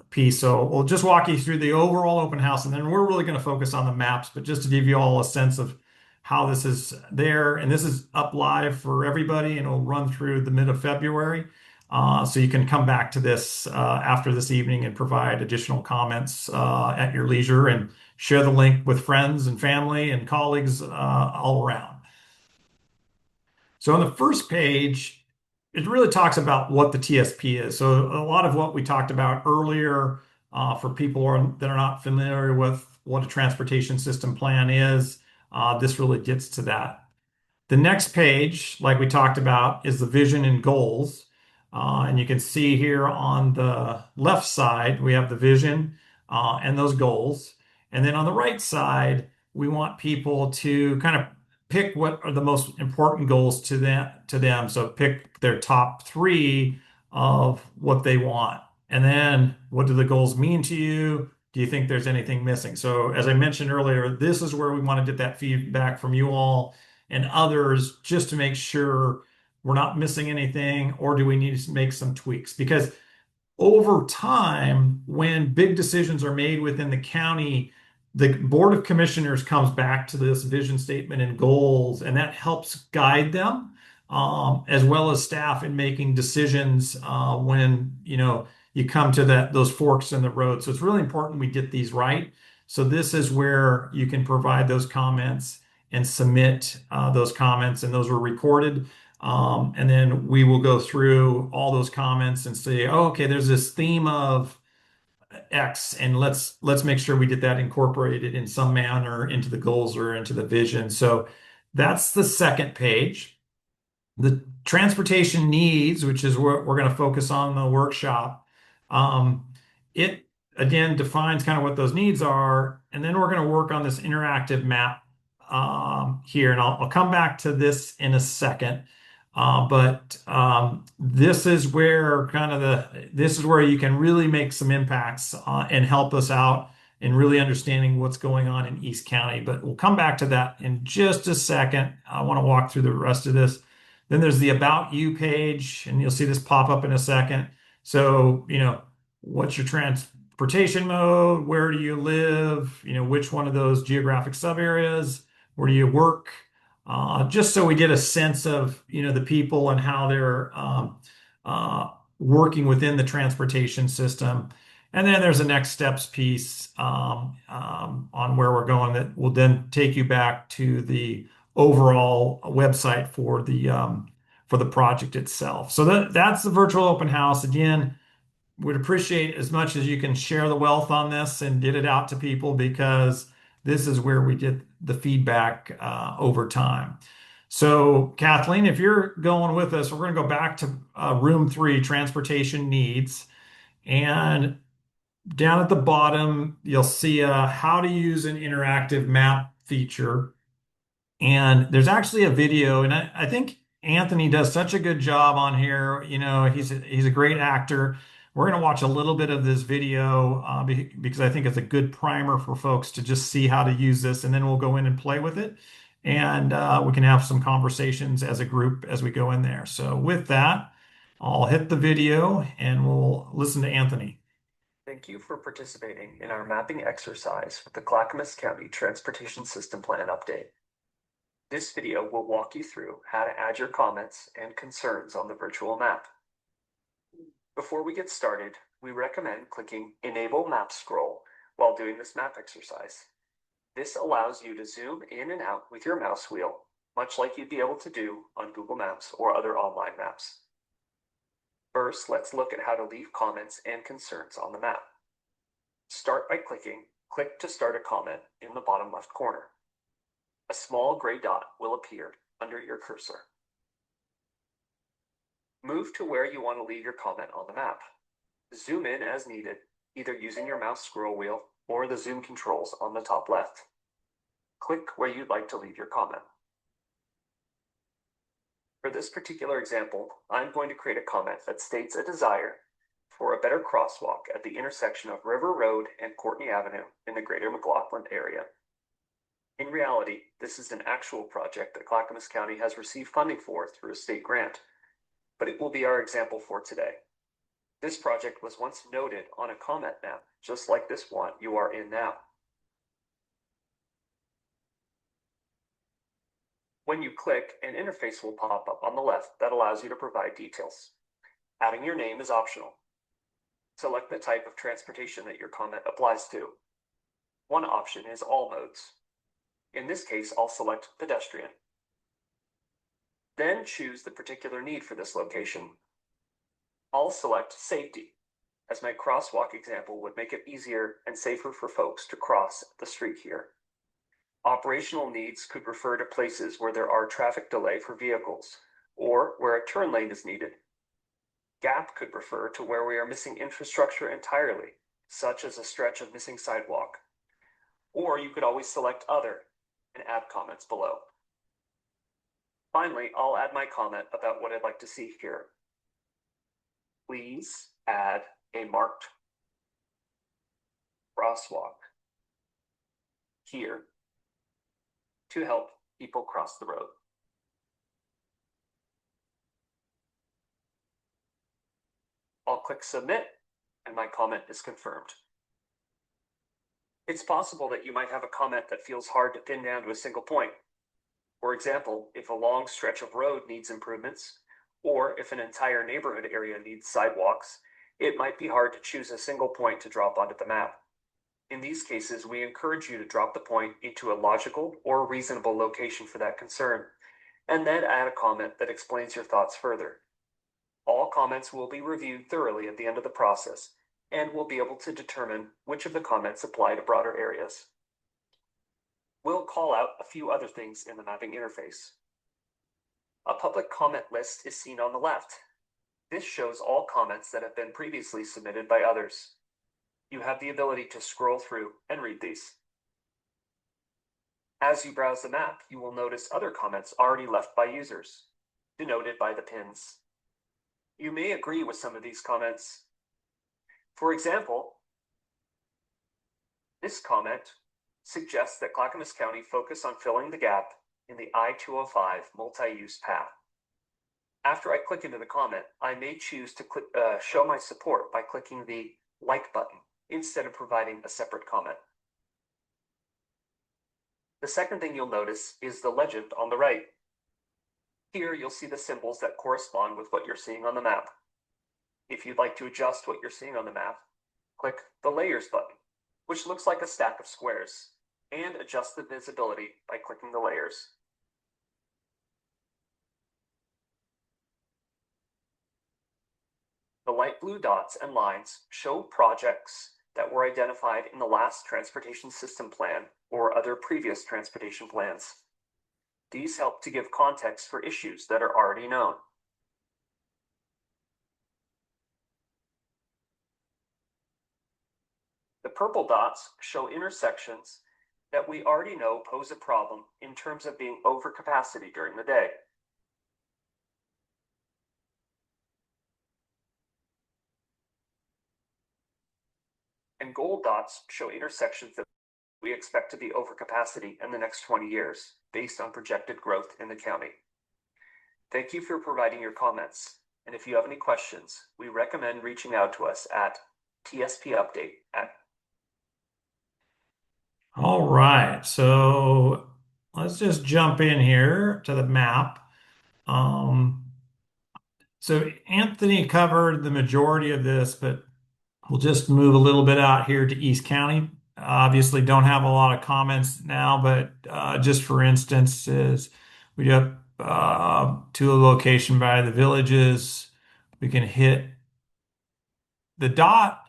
piece. So we'll just walk you through the overall open house, and then we're really going to focus on the maps, but just to give you all a sense of how this is there. And this is up live for everybody, and it'll run through the mid of February. So you can come back to this after this evening and provide additional comments at your leisure, and share the link with friends and family and colleagues all around. So on the first page, it really talks about what the TSP is. So a lot of what we talked about earlier for people that are not familiar with what a transportation system plan is, this really gets to that. The next page, like we talked about, is the vision and goals. And you can see here on the left side, we have the vision and those goals. And then on the right side, we want people to kind of pick what are the most important goals to them. So pick their top 3 of what they want. And then what do the goals mean to you? Do you think there's anything missing? So as I mentioned earlier, this is where we want to get that feedback from you all and others, just to make sure we're not missing anything, or do we need to make some tweaks? Because over time, when big decisions are made within the county, the Board of Commissioners comes back to this vision statement and goals, and that helps guide them, as well as staff in making decisions when you come to those forks in the road. So it's really important we get these right. So this is where you can provide those comments and submit those comments, and those were recorded. And then we will go through all those comments and say, oh, okay, there's this theme of X, and let's make sure we get that incorporated in some manner into the goals or into the vision. So that's the second page. The transportation needs, which is what we're going to focus on in the workshop, it again defines kind of what those needs are, and then we're going to work on this interactive map here, and I'll come back to this in a second. But this is where this is where you can really make some impacts and help us out in really understanding what's going on in East County. But we'll come back to that in just a second. I want to walk through the rest of this. Then there's the About You page, and you'll see this pop up in a second. So, what's your transportation mode? Where do you live? Which one of those geographic sub areas? Where do you work? Just so we get a sense of the people and how they're working within the transportation system. And then there's a next steps piece on where we're going that will then take you back to the overall website for the project itself. So that's the virtual open house. Again, would appreciate as much as you can share the wealth on this and get it out to people, because this is where we get the feedback over time. So Kathleen, if you're going with us, we're going to go back to room 3, transportation needs. And down at the bottom, you'll see how to use an interactive map feature. And there's actually a video, and I think Anthony does such a good job on here. He's a great actor. We're going to watch a little bit of this video because I think it's a good primer for folks to just see how to use this, and then we'll go in and play with it. And we can have some conversations as a group as we go in there. So with that, I'll hit the video and we'll listen to Anthony. Thank you for participating in our mapping exercise with the Clackamas County Transportation System Plan update. This video will walk you through how to add your comments and concerns on the virtual map. Before we get started, we recommend clicking Enable Map Scroll while doing this map exercise. This allows you to zoom in and out with your mouse wheel, much like you'd be able to do on Google Maps or other online maps. First, let's look at how to leave comments and concerns on the map. Start by clicking Click to start a comment in the bottom left corner. A small gray dot will appear under your cursor. Move to where you want to leave your comment on the map. Zoom in as needed, either using your mouse scroll wheel or the zoom controls on the top left. Click where you'd like to leave your comment. For this particular example, I'm going to create a comment that states a desire for a better crosswalk at the intersection of River Road and Courtney Avenue in the greater McLaughlin area. In reality, this is an actual project that Clackamas County has received funding for through a state grant, but it will be our example for today. This project was once noted on a comment map, just like this one you are in now. When you click, an interface will pop up on the left that allows you to provide details. Adding your name is optional. Select the type of transportation that your comment applies to. One option is all modes. In this case, I'll select pedestrian. Then choose the particular need for this location. I'll select safety, as my crosswalk example would make it easier and safer for folks to cross the street here. Operational needs could refer to places where there are traffic delay for vehicles, or where a turn lane is needed. Gap could refer to where we are missing infrastructure entirely, such as a stretch of missing sidewalk. Or you could always select Other and add comments below. Finally, I'll add my comment about what I'd like to see here. Please add a marked crosswalk here to help people cross the road. I'll click Submit, and my comment is confirmed. It's possible that you might have a comment that feels hard to pin down to a single point. For example, if a long stretch of road needs improvements, or if an entire neighborhood area needs sidewalks, it might be hard to choose a single point to drop onto the map. In these cases, we encourage you to drop the point into a logical or reasonable location for that concern, and then add a comment that explains your thoughts further. All comments will be reviewed thoroughly at the end of the process, and we'll be able to determine which of the comments apply to broader areas. We'll call out a few other things in the mapping interface. A public comment list is seen on the left. This shows all comments that have been previously submitted by others. You have the ability to scroll through and read these. As you browse the map, you will notice other comments already left by users, denoted by the pins. You may agree with some of these comments. For example, this comment suggests that Clackamas County focus on filling the gap in the I-205 multi-use path. After I click into the comment, I may choose to show my support by clicking the like button instead of providing a separate comment. The second thing you'll notice is the legend on the right. Here you'll see the symbols that correspond with what you're seeing on the map. If you'd like to adjust what you're seeing on the map, click the Layers button, which looks like a stack of squares, and adjust the visibility by clicking the layers. The light blue dots and lines show projects that were identified in the last transportation system plan or other previous transportation plans. These help to give context for issues that are already known. The purple dots show intersections that we already know pose a problem in terms of being over capacity during the day. And gold dots show intersections that we expect to be over capacity in the next 20 years, based on projected growth in the county. Thank you for providing your comments. And if you have any questions, we recommend reaching out to us at tspupdate@. All right, so let's just jump in here to the map. So Anthony covered the majority of this, but we'll just move a little bit out here to East County. Obviously, don't have a lot of comments now, but just for instance, is we get to a location by the villages, we can hit the dot,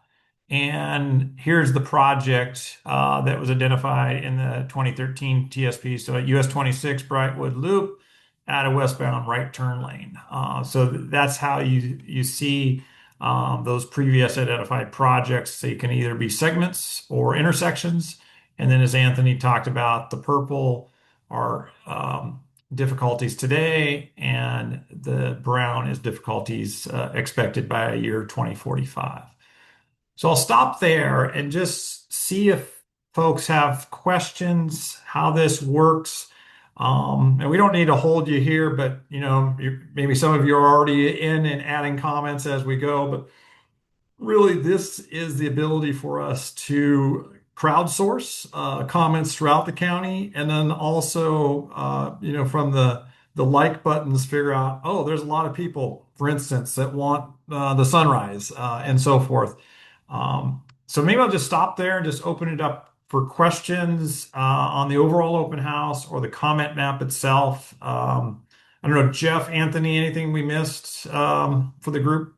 and here's the project that was identified in the 2013 TSP. So at US 26 Brightwood Loop, at a westbound right turn lane. So that's how you see those previous identified projects. So you can either be segments or intersections. And then as Anthony talked about, the purple are difficulties today, and the brown is difficulties expected by year 2045. So I'll stop there and just see if folks have questions, how this works. And we don't need to hold you here, but maybe some of you are already in and adding comments as we go. But really, this is the ability for us to crowdsource comments throughout the county, and then also, from the like buttons, figure out, oh, there's a lot of people, for instance, that want the sunrise and so forth. So maybe I'll just stop there and just open it up for questions on the overall open house or the comment map itself. I don't know, Jeff, Anthony, anything we missed for the group?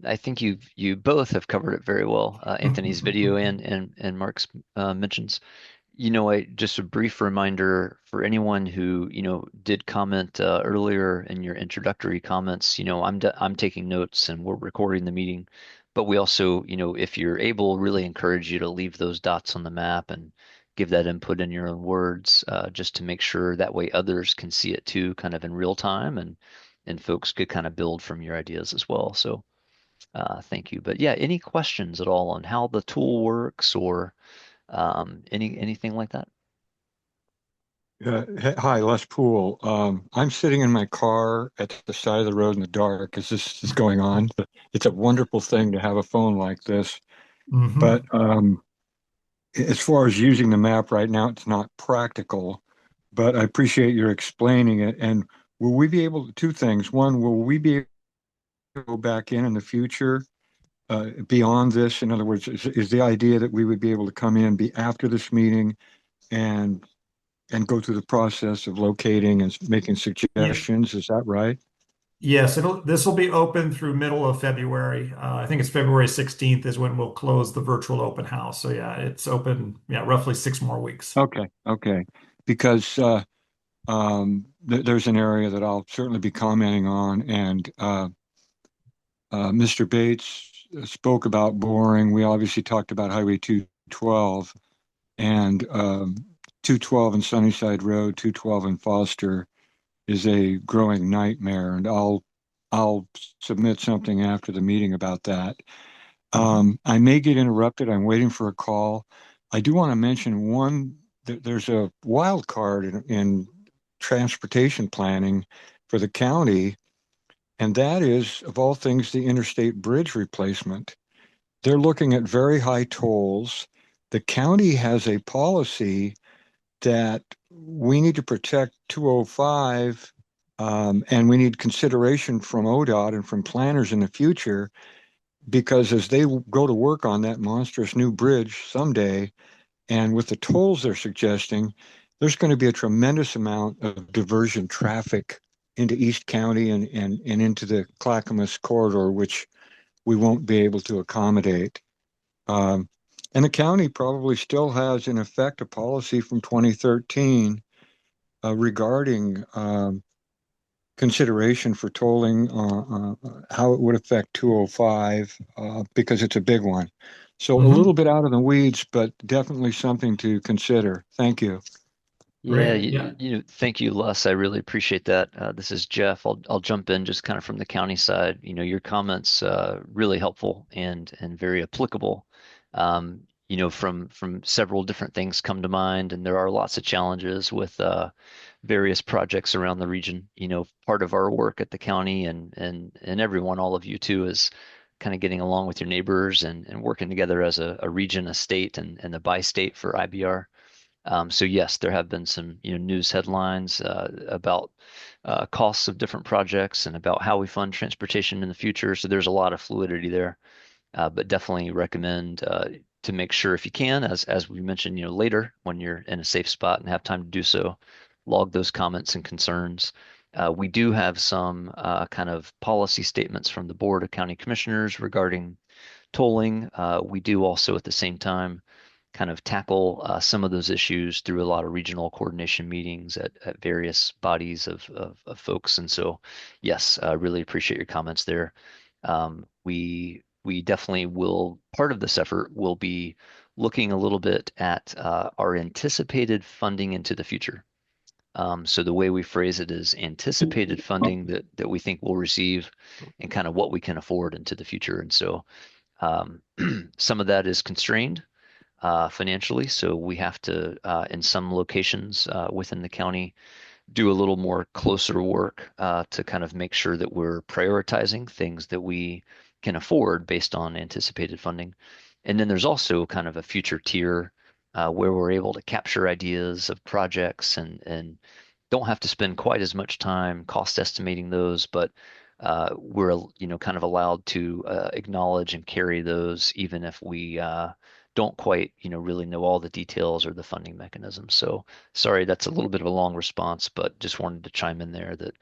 I think you both have covered it very well. Anthony's video and Mark's mentions. Just a brief reminder for anyone who did comment earlier in your introductory comments. I'm taking notes and we're recording the meeting, but we also, if you're able, really encourage you to leave those dots on the map and give that input in your own words, just to make sure that way others can see it too, kind of in real time, and folks could kind of build from your ideas as well. So. Thank you. But yeah, any questions at all on how the tool works or anything like that? Hi, Les Poole. I'm sitting in my car at the side of the road in the dark as this is going on. It's a wonderful thing to have a phone like this. Mm-hmm. But as far as using the map right now, it's not practical, but I appreciate your explaining it. And will we be able to, two things. One, will we be able to go back in the future beyond this? In other words, is the idea that we would be able to come in be after this meeting and go through the process of locating and making suggestions? Is that right? Yes, this will be open through middle of February. I think it's February 16th is when we'll close the virtual open house. So yeah, it's open, roughly 6 more weeks. Okay. Because there's an area that I'll certainly be commenting on, and Mr. Bates spoke about boring. We obviously talked about Highway 212 and 212 and Sunnyside Road, 212 and Foster is a growing nightmare, and I'll submit something after the meeting about that. I may get interrupted. I'm waiting for a call. I do want to mention one, there's a wild card in transportation planning for the county, and that is, of all things, the interstate bridge replacement. They're looking at very high tolls. The county has a policy that we need to protect 205, and we need consideration from ODOT and from planners in the future, because as they go to work on that monstrous new bridge someday, and with the tolls they're suggesting, there's going to be a tremendous amount of diversion traffic into East County and into the Clackamas corridor, which we won't be able to accommodate. And the county probably still has in effect a policy from 2013 regarding consideration for tolling, how it would affect 205, because it's a big one. So a little bit out of the weeds, but definitely something to consider. Thank you. Yeah, Great. thank you, Les. I really appreciate that. This is Jeff. I'll jump in just kind of from the county side. Your comments really helpful and very applicable. From several different things come to mind, and there are lots of challenges with various projects around the region. Part of our work at the county and everyone, all of you too, is kind of getting along with your neighbors and working together as a region, a state, and the bi-state for IBR. So yes, there have been some news headlines about costs of different projects and about how we fund transportation in the future. So there's a lot of fluidity there, but definitely recommend to make sure, if you can, as we mentioned, later when you're in a safe spot and have time to do so, log those comments and concerns. We do have some kind of policy statements from the Board of County Commissioners regarding tolling. We do also at the same time kind of tackle some of those issues through a lot of regional coordination meetings at various bodies of folks. And so, yes, I really appreciate your comments there. We definitely will, part of this effort will be looking a little bit at our anticipated funding into the future. So the way we phrase it is anticipated funding that we think we'll receive and kind of what we can afford into the future. And so some of that is constrained financially. So we have to, in some locations within the county, do a little more closer work to kind of make sure that we're prioritizing things that we can afford based on anticipated funding. And then there's also kind of a future tier where we're able to capture ideas of projects and don't have to spend quite as much time cost estimating those, but we're kind of allowed to acknowledge and carry those even if we don't quite really know all the details or the funding mechanisms. So sorry, that's a little bit of a long response, but just wanted to chime in there that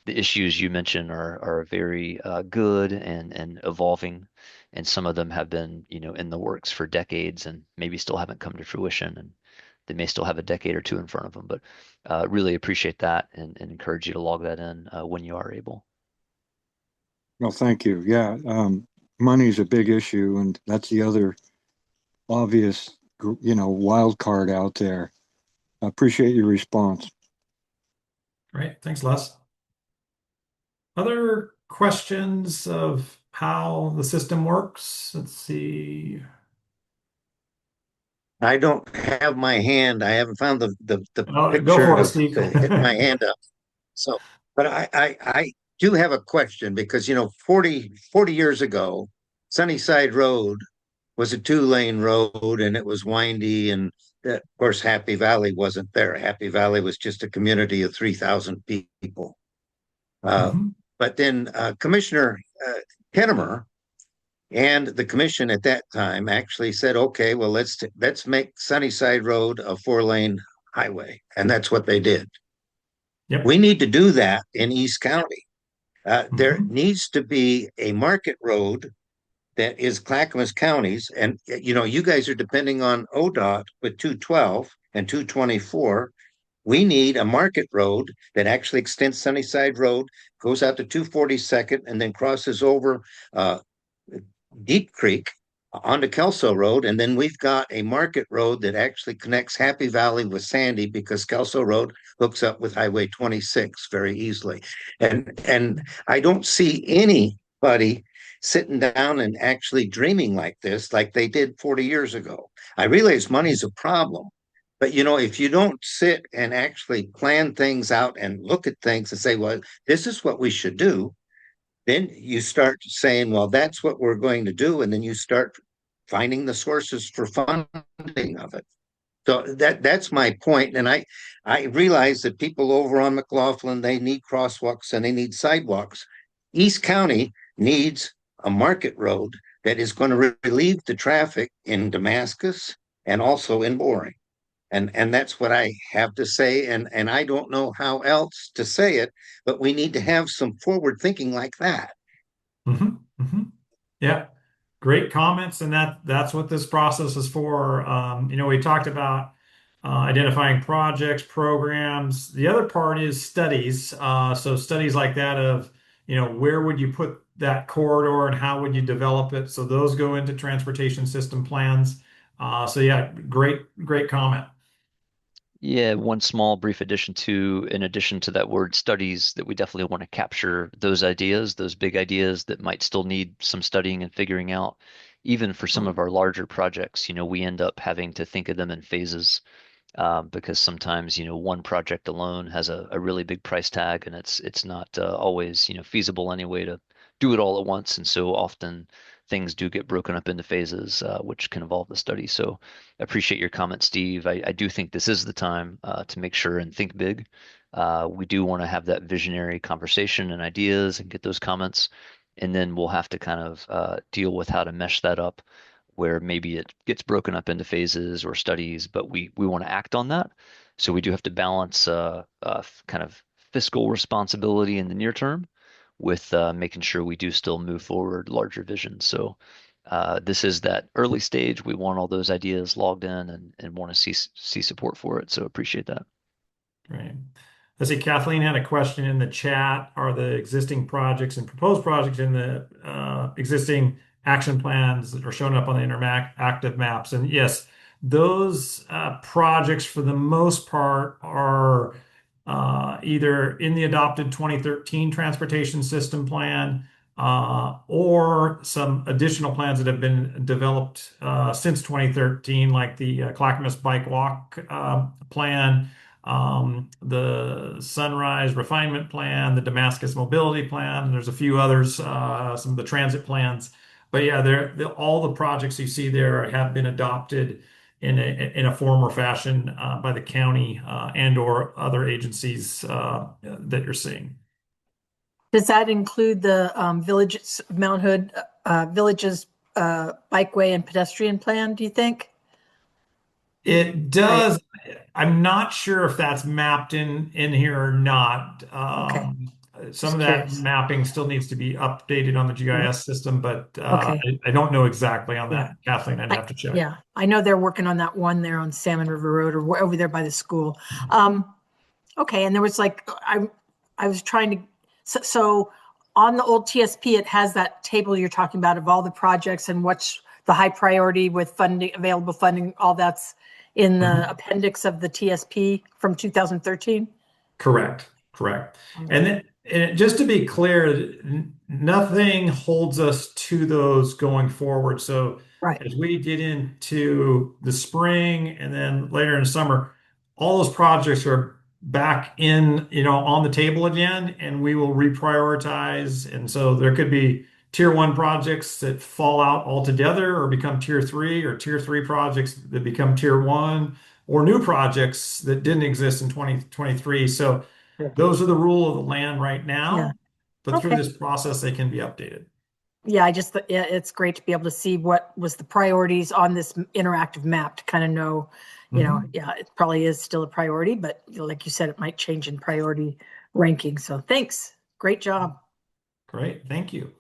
the issues you mentioned are very good and evolving, and some of them have been in the works for decades and maybe still haven't come to fruition, and they may still have a decade or two in front of them. But really appreciate that and encourage you to log that in when you are able. Well, thank you. Yeah, money is a big issue, and that's the other obvious, wild card out there. I appreciate your response. Great. Thanks, Les. Other questions of how the system works? Let's see. I don't have my hand. I haven't found the Go picture for it, Steve. to hit my hand up. So, but I do have a question because 40 years ago, Sunnyside Road was a 2-lane road and it was windy. And that, of course, Happy Valley wasn't there. Happy Valley was just a community of 3,000 people. Mhm. But then Commissioner Kennemer and the commission at that time actually said, okay, well, let's make Sunnyside Road a 4-lane highway. And that's what they did. Yep. We need to do that in East County. There Mhm. needs to be a market road that is Clackamas County's. And, you guys are depending on ODOT with 212 and 224. We need a market road that actually extends Sunnyside Road, goes out to 242nd, and then crosses over Deep Creek onto Kelso Road. And then we've got a market road that actually connects Happy Valley with Sandy, because Kelso Road hooks up with Highway 26 very easily. And I don't see anybody sitting down and actually dreaming like this, like they did 40 years ago. I realize money's a problem, but if you don't sit and actually plan things out and look at things and say, well, this is what we should do, then you start saying, well, that's what we're going to do. And then you start finding the sources for funding of it. So that's my point. And I realize that people over on McLaughlin, they need crosswalks and they need sidewalks. East County needs a market road that is going to relieve the traffic in Damascus and also in Boring. And that's what I have to say. And I don't know how else to say it, but we need to have some forward thinking like that. Mhm. Mhm. Yeah. Great comments, and that's what this process is for. We talked about identifying projects, programs. The other part is studies. So studies like that of, where would you put that corridor and how would you develop it? So those go into transportation system plans. So yeah, great comment. Yeah, one small brief addition in addition to that word studies, that we definitely want to capture those ideas, those big ideas that might still need some studying and figuring out. Even for some of our larger projects, we end up having to think of them in phases, because sometimes, one project alone has a really big price tag, and it's not always, feasible anyway to do it all at once. And so often things do get broken up into phases, which can involve the study. So I appreciate your comment, Steve. I do think this is the time to make sure and think big. We do want to have that visionary conversation and ideas and get those comments. And then we'll have to kind of deal with how to mesh that up, where maybe it gets broken up into phases or studies, but we want to act on that. So we do have to balance kind of fiscal responsibility in the near term with making sure we do still move forward larger visions. So this is that early stage. We want all those ideas logged in and want to see support for it. So appreciate that. Right. Let's see, Kathleen had a question in the chat. Are the existing projects and proposed projects in the existing action plans that are showing up on the interactive maps? And yes, those projects for the most part are either in the adopted 2013 transportation system plan or some additional plans that have been developed since 2013, like the Clackamas Bike Walk plan, the Sunrise Refinement Plan, the Damascus Mobility Plan, and there's a few others, some of the transit plans. But yeah, all the projects you see there have been adopted in a form or fashion by the county and or other agencies that you're seeing. Does that include the Villages Mount Hood Villages Bikeway and Pedestrian Plan, do you think? It does. I'm not sure if that's mapped in here or not. Okay. Some of Just that curious. mapping still needs to be updated on the GIS system, but Okay. I don't know exactly on that, Yeah. Kathleen. I'd have to check. Yeah, I know they're working on that one there on Salmon River Road or over there by the school. Okay, and there was like I was trying to so on the old TSP it has that table you're talking about of all the projects and what's the high priority with funding, available funding, all that's in the appendix of the TSP from 2013. Correct. And just to be clear, nothing holds us to those going forward. So Right. as we get into the spring and then later in the summer, all those projects are back in, on the table again, and we will reprioritize. And so there could be tier one projects that fall out altogether or become tier three, or tier three projects that become tier one, or new projects that didn't exist in 2023. So those are the rule of the land right now. Yeah. But through Okay. this process, they can be updated. Yeah, it's great to be able to see what was the priorities on this interactive map to kind of know, yeah, it probably is still a priority, but like you said, it might change in priority ranking. So thanks. Great job. Great. Thank you.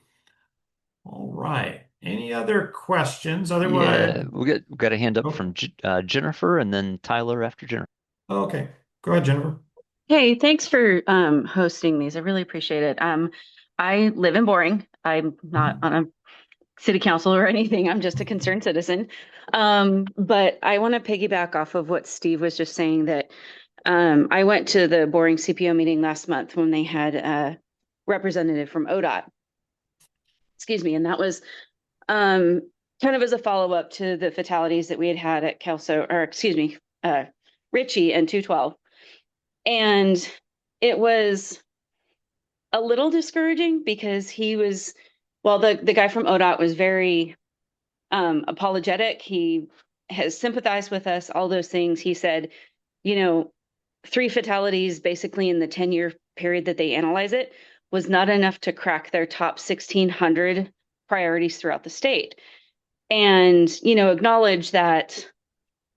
All right. Any other questions? Yeah, Otherwise, we got a hand up Oh. from Jennifer, and then Tyler after Jennifer. Okay. Go ahead, Jennifer. Hey, thanks for hosting these. I really appreciate it. I live in Boring. I'm not on a city council or anything. I'm just a concerned citizen. But I want to piggyback off of what Steve was just saying, that I went to the Boring CPO meeting last month when they had a representative from ODOT. Excuse me, and that was kind of as a follow-up to the fatalities that we had at Kelso, or excuse me, Ritchie and 212. And it was a little discouraging because he was, well, the guy from ODOT was very apologetic. He has sympathized with us, all those things. He said, 3 fatalities basically in the 10-year period that they analyze it was not enough to crack their top 1,600 priorities throughout the state. And, acknowledge that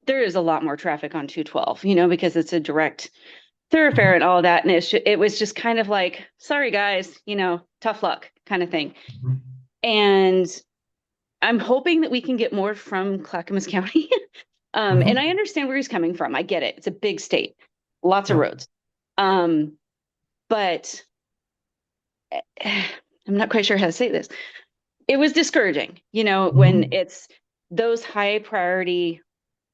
there is a lot more traffic on 212, because it's a direct thoroughfare and all of that. And it was just kind of like, sorry, guys, tough luck kind of thing. And I'm hoping that we can get more from Clackamas County. And I understand where he's coming from. I get it. It's a big state, lots of roads. But I'm not quite sure how to say this. It was discouraging, when it's those high priority,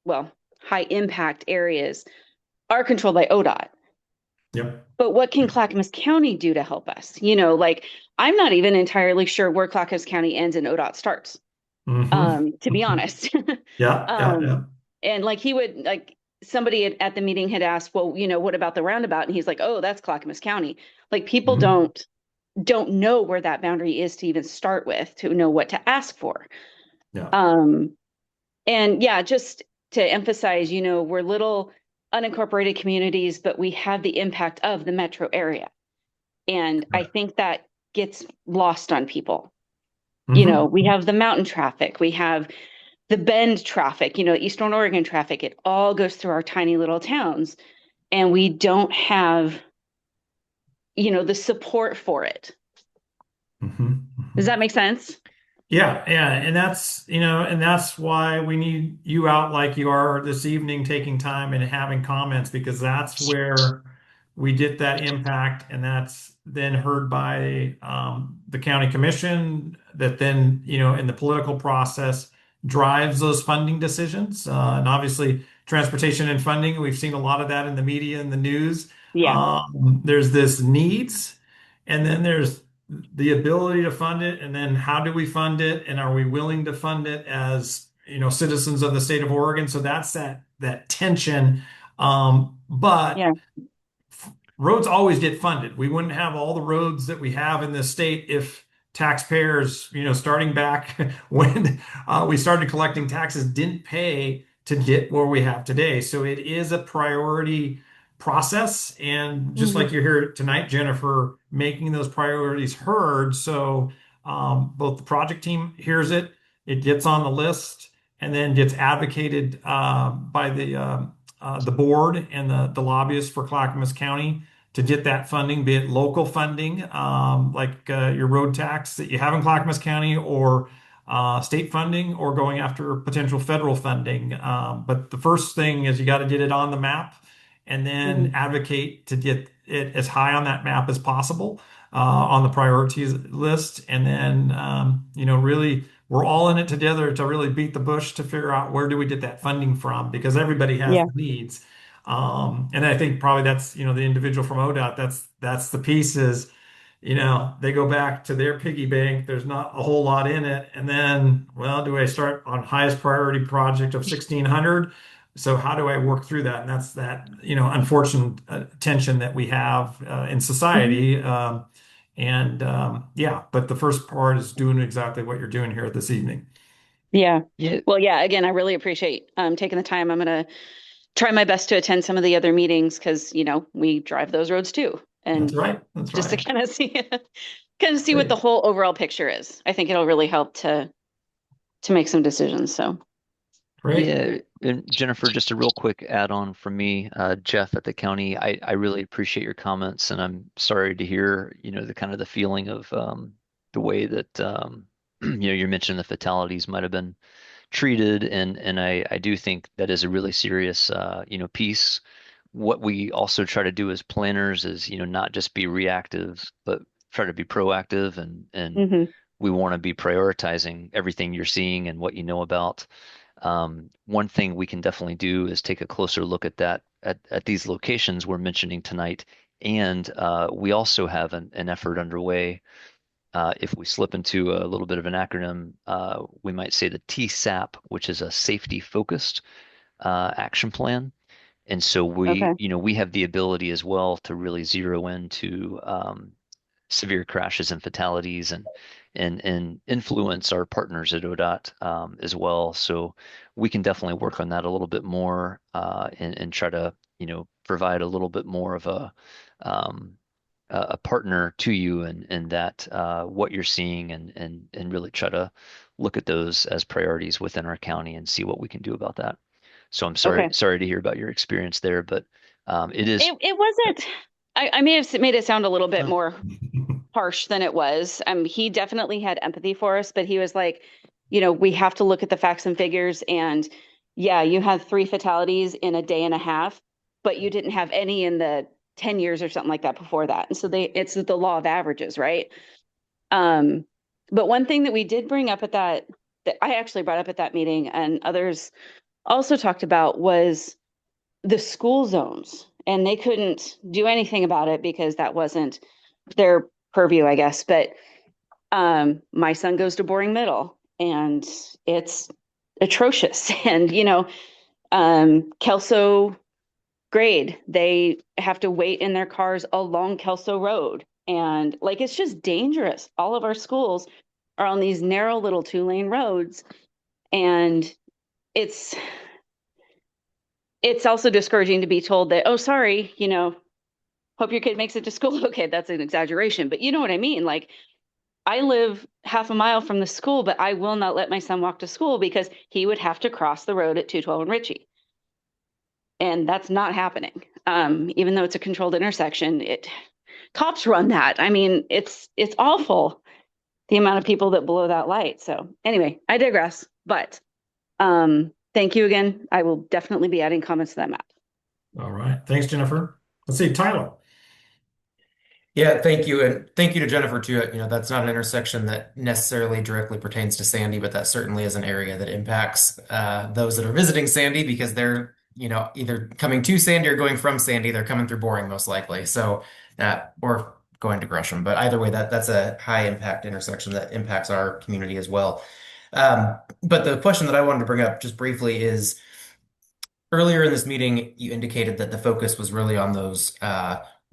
high impact areas are controlled by ODOT. Yep. But what can Clackamas County do to help us? I'm not even entirely sure where Clackamas County ends and ODOT starts, to be honest. Yeah. And somebody at the meeting had asked, well, what about the roundabout? And he's like, oh, that's Clackamas County. People don't know where that boundary is to even start with, to know what to ask for. Yeah. And yeah, just to emphasize, we're little unincorporated communities, but we have the impact of the metro area. And I think that gets lost on people. We have the mountain traffic, we have the Bend traffic, Eastern Oregon traffic. It all goes through our tiny little towns, and we don't have, the support for it. Does that make sense? Yeah. And that's why we need you out like you are this evening, taking time and having comments, because that's where we get that impact, and that's then heard by the county commission, that then, in the political process drives those funding decisions. And obviously transportation and funding, we've seen a lot of that in the media and the news. Yeah. There's this needs, and then there's the ability to fund it, and then how do we fund it, and are we willing to fund it as citizens of the state of Oregon? So that's that tension. But Yeah. Roads always get funded. We wouldn't have all the roads that we have in this state if taxpayers, starting back when we started collecting taxes, didn't pay to get where we have today. So it is a priority process. And just like you're here tonight, Jennifer, making those priorities heard. So both the project team hears it, it gets on the list, and then gets advocated by the board and the lobbyists for Clackamas County to get that funding, be it local funding, like your road tax that you have in Clackamas County, or state funding, or going after potential federal funding. But the first thing is you got to get it on the map, and then advocate to get it as high on that map as possible on the priorities list. And then, really, we're all in it together to really beat the bush to figure out where do we get that funding from, because everybody has needs. And I think probably that's, the individual from ODOT, that's the piece is, they go back to their piggy bank. There's not a whole lot in it. And then, well, do I start on highest priority project of 1,600? So how do I work through that? And that's that, unfortunate tension that we have in society. And yeah, but the first part is doing exactly what you're doing here this evening. Yeah. Yeah, Well, yeah, again, I really appreciate taking the time. I'm going to try my best to attend some of the other meetings because, we drive those roads too. That's And right. That's just to right. kind of see what Great. the whole overall picture is. I think it'll really help to make some decisions. So Great. yeah. And Jennifer, just a real quick add-on from me, Jeff at the county. I really appreciate your comments, and I'm sorry to hear, the kind of the feeling of the way that you mentioned the fatalities might have been treated, and I do think that is a really serious piece. What we also try to do as planners is not just be reactive, but try to be proactive, and mhm. we want to be prioritizing everything you're seeing and what you know about. One thing we can definitely do is take a closer look at that at these locations we're mentioning tonight, and we also have an effort underway. If we slip into a little bit of an acronym, we might say the TSAP, which is a safety focused action plan. And so Okay. we have the ability as well to really zero into severe crashes and fatalities, and influence our partners at ODOT as well. So we can definitely work on that a little bit more, and try to provide a little bit more of um, a partner to you, and that what you're seeing, and really try to look at those as priorities within our county and see what we can do about that. So I'm sorry Okay. sorry to hear about your experience there, but it is. It wasn't, I may have made it sound a little bit more harsh than it was. He definitely had empathy for us, but he was like, we have to look at the facts and figures. And yeah, you had 3 fatalities in a day and a half, but you didn't have any in the 10 years or something like that before that. And so it's the law of averages, right? But one thing that we did bring up that I actually brought up at that meeting and others also talked about was the school zones. And they couldn't do anything about it because that wasn't their purview, I guess. But my son goes to Boring Middle and it's atrocious. And, Kelso grade, they have to wait in their cars along Kelso Road. And like, it's just dangerous. All of our schools are on these narrow little 2-lane roads. And it's also discouraging to be told that, oh, sorry, hope your kid makes it to school. Okay, that's an exaggeration, but you know what I mean? Like, I live half a mile from the school, but I will not let my son walk to school because he would have to cross the road at 212 and Ritchie. And that's not happening. Even though it's a controlled intersection, cops run that. I mean, it's awful, the amount of people that blow that light. So anyway, I digress, but thank you again. I will definitely be adding comments to that map. All right. Thanks, Jennifer. Let's see, Tyler. Yeah, thank you. And thank you to Jennifer too. That's not an intersection that necessarily directly pertains to Sandy, but that certainly is an area that impacts those that are visiting Sandy because they're, either coming to Sandy or going from Sandy. They're coming through Boring most likely. So or going to Gresham. But either way, that's a high impact intersection that impacts our community as well. But the question that I wanted to bring up just briefly is earlier in this meeting, you indicated that the focus was really on those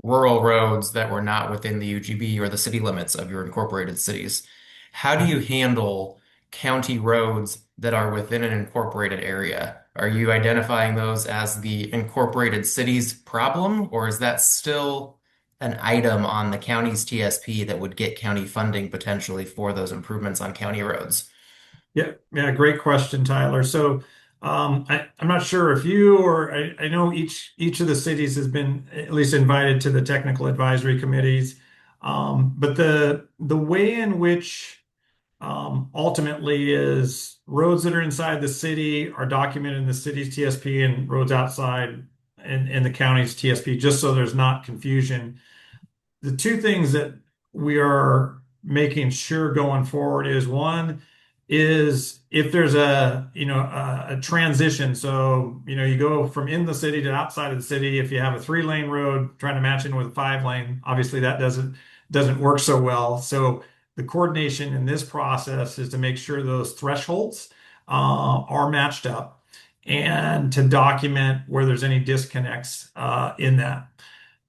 rural roads that were not within the UGB or the city limits of your incorporated cities. How do you handle county roads that are within an incorporated area? Are you identifying those as the incorporated cities problem, or is that still an item on the county's TSP that would get county funding potentially for those improvements on county roads? Yeah, great question, Tyler. So I'm not sure if you or I know each of the cities has been at least invited to the technical advisory committees. But the way in which ultimately is roads that are inside the city are documented in the city's TSP and roads outside in the county's TSP, just so there's not confusion. The 2 things that we are making sure going forward is one is if there's a transition, so you go from in the city to outside of the city. If you have a 3-lane road trying to match in with a 5-lane, obviously that doesn't work so well. So the coordination in this process is to make sure those thresholds are matched up and to document where there's any disconnects in that.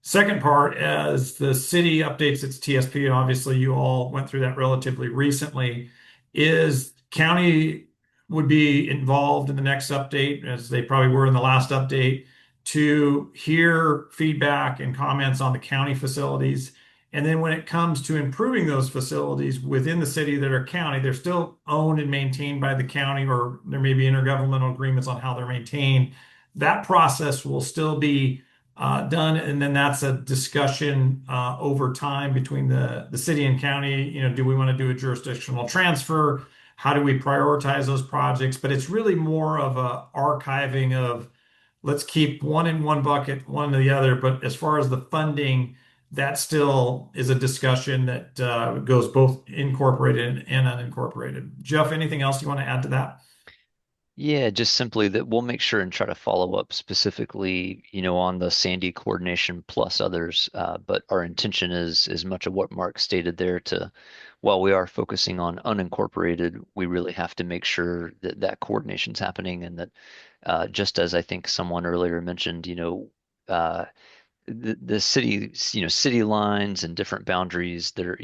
Second part, as the city updates its TSP, and obviously you all went through that relatively recently, is county would be involved in the next update, as they probably were in the last update, to hear feedback and comments on the county facilities. And then when it comes to improving those facilities within the city that are county, they're still owned and maintained by the county, or there may be intergovernmental agreements on how they're maintained. That process will still be done, and then that's a discussion over time between the city and county. Do we want to do a jurisdictional transfer? How do we prioritize those projects? But it's really more of a archiving of, let's keep one in one bucket, one in the other. But as far as the funding, that still is a discussion that goes both incorporated and unincorporated. Jeff, anything else you want to add to that? Yeah, just simply that we'll make sure and try to follow up specifically, on the Sandy coordination plus others. But our intention is as much of what Mark stated there while we are focusing on unincorporated, we really have to make sure that that coordination's happening, and that just as I think someone earlier mentioned, the city, city lines and different boundaries that are,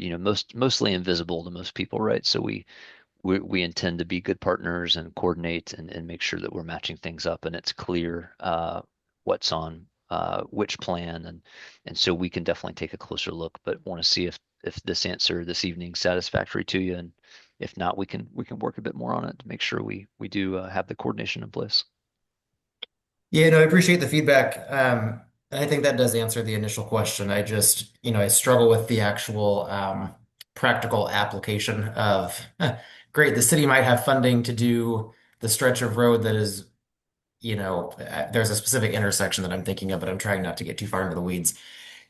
mostly invisible to most people, right? So we intend to be good partners and coordinate and make sure that we're matching things up and it's clear what's on which plan, and so we can definitely take a closer look, but want to see if this answer this evening is satisfactory to you, and if not, we can work a bit more on it to make sure we do have the coordination in place. Yeah, no, I appreciate the feedback. I think that does answer the initial question. I just, I struggle with the actual practical application of, great, the city might have funding to do the stretch of road that is, there's a specific intersection that I'm thinking of, but I'm trying not to get too far into the weeds.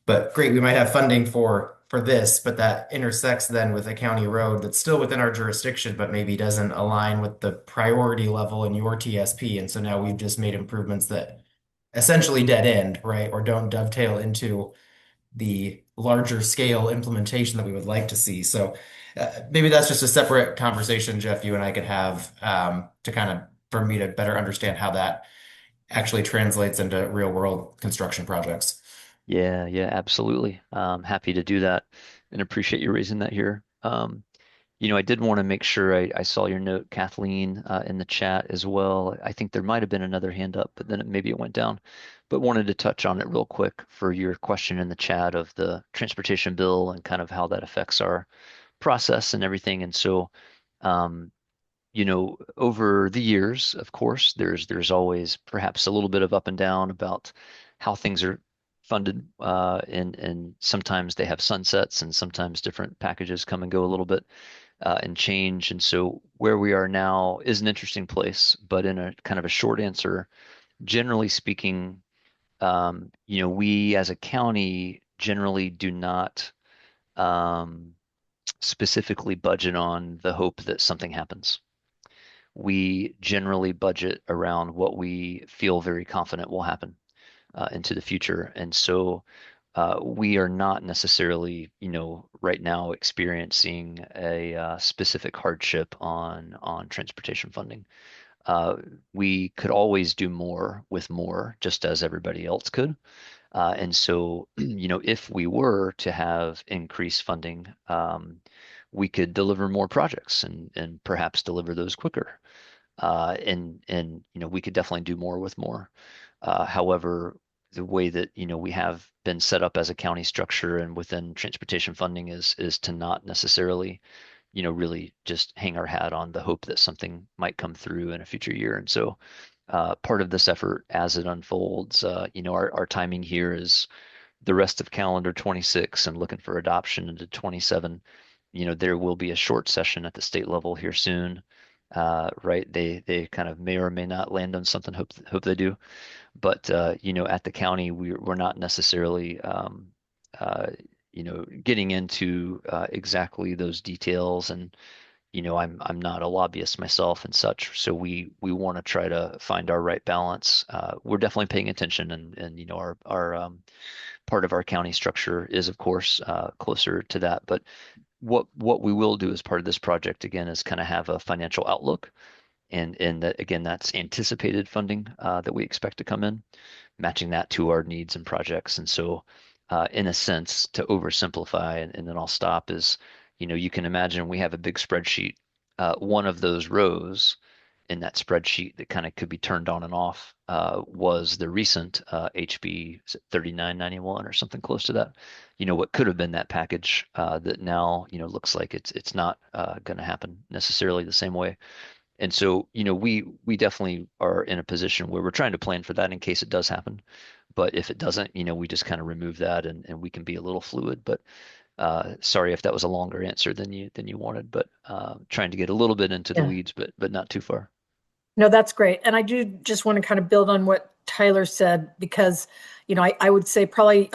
But great, we might have funding for this, but that intersects then with a county road that's still within our jurisdiction, but maybe doesn't align with the priority level in your TSP. And so now we've just made improvements that essentially dead end, right? Or don't dovetail into the larger scale implementation that we would like to see. So maybe that's just a separate conversation, Jeff, you and I could have to kind of, for me to better understand how that actually translates into real world construction projects. Yeah, absolutely. Happy to do that and appreciate you raising that here. I did want to make sure I saw your note, Kathleen, in the chat as well. I think there might have been another hand up, but then maybe it went down. But wanted to touch on it real quick for your question in the chat of the transportation bill and kind of how that affects our process and everything. And so, over the years, of course, there's always perhaps a little bit of up and down about how things are funded, and sometimes they have sunsets, and sometimes different packages come and go a little bit and change. And so where we are now is an interesting place, but in a kind of a short answer, generally speaking, we as a county generally do not specifically budget on the hope that something happens. We generally budget around what we feel very confident will happen into the future. And so we are not necessarily, right now experiencing a specific hardship on transportation funding. We could always do more with more, just as everybody else could. And so, if we were to have increased funding, we could deliver more projects and perhaps deliver those quicker. And we could definitely do more with more. However, the way that we have been set up as a county structure and within transportation funding is to not necessarily really just hang our hat on the hope that something might come through in a future year. And so part of this effort as it unfolds, our timing here is the rest of calendar 26 and looking for adoption into 27. There will be a short session at the state level here soon. Right, they kind of may or may not land on something. Hope they do, but at the county we're not necessarily getting into exactly those details, and I'm not a lobbyist myself and such, so we want to try to find our right balance. We're definitely paying attention, and our part of our county structure is of course closer to that, but what we will do as part of this project again is kind of have a financial outlook, and that again that's anticipated funding that we expect to come in, matching that to our needs and projects. And so in a sense, to oversimplify, and then I'll stop, is, you can imagine we have a big spreadsheet. One of those rows in that spreadsheet that kind of could be turned on and off was the recent HB 3991 or something close to that. What could have been that package that now, looks like it's not going to happen necessarily the same way. And so, we definitely are in a position where we're trying to plan for that in case it does happen. But if it doesn't, we just kind of remove that, and we can be a little fluid. But sorry if that was a longer answer than you wanted, but trying to get a little bit into the weeds, but not too far. No, that's great. And I do just want to kind of build on what Tyler said, because, I would say probably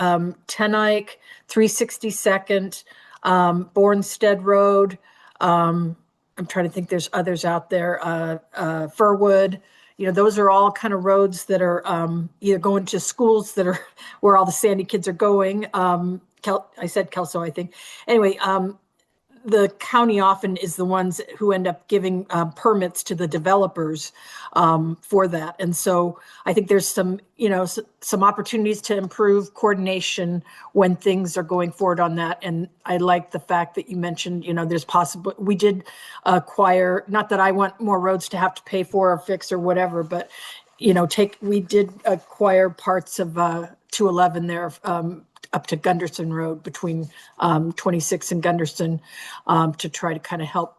Ten Eyck, 362nd, Bornstead Road. I'm trying to think, there's others out there, Furwood. Those are all kind of roads that are either going to schools that are where all the Sandy kids are going. I said Kelso, I think. Anyway, the county often is the ones who end up giving permits to the developers for that. And so I think there's some opportunities to improve coordination when things are going forward on that. And I like the fact that you mentioned, there's possible, we did acquire, not that I want more roads to have to pay for or fix or whatever, but, we did acquire parts of 211 there, up to Gunderson Road between 26 and Gunderson to try to kind of help,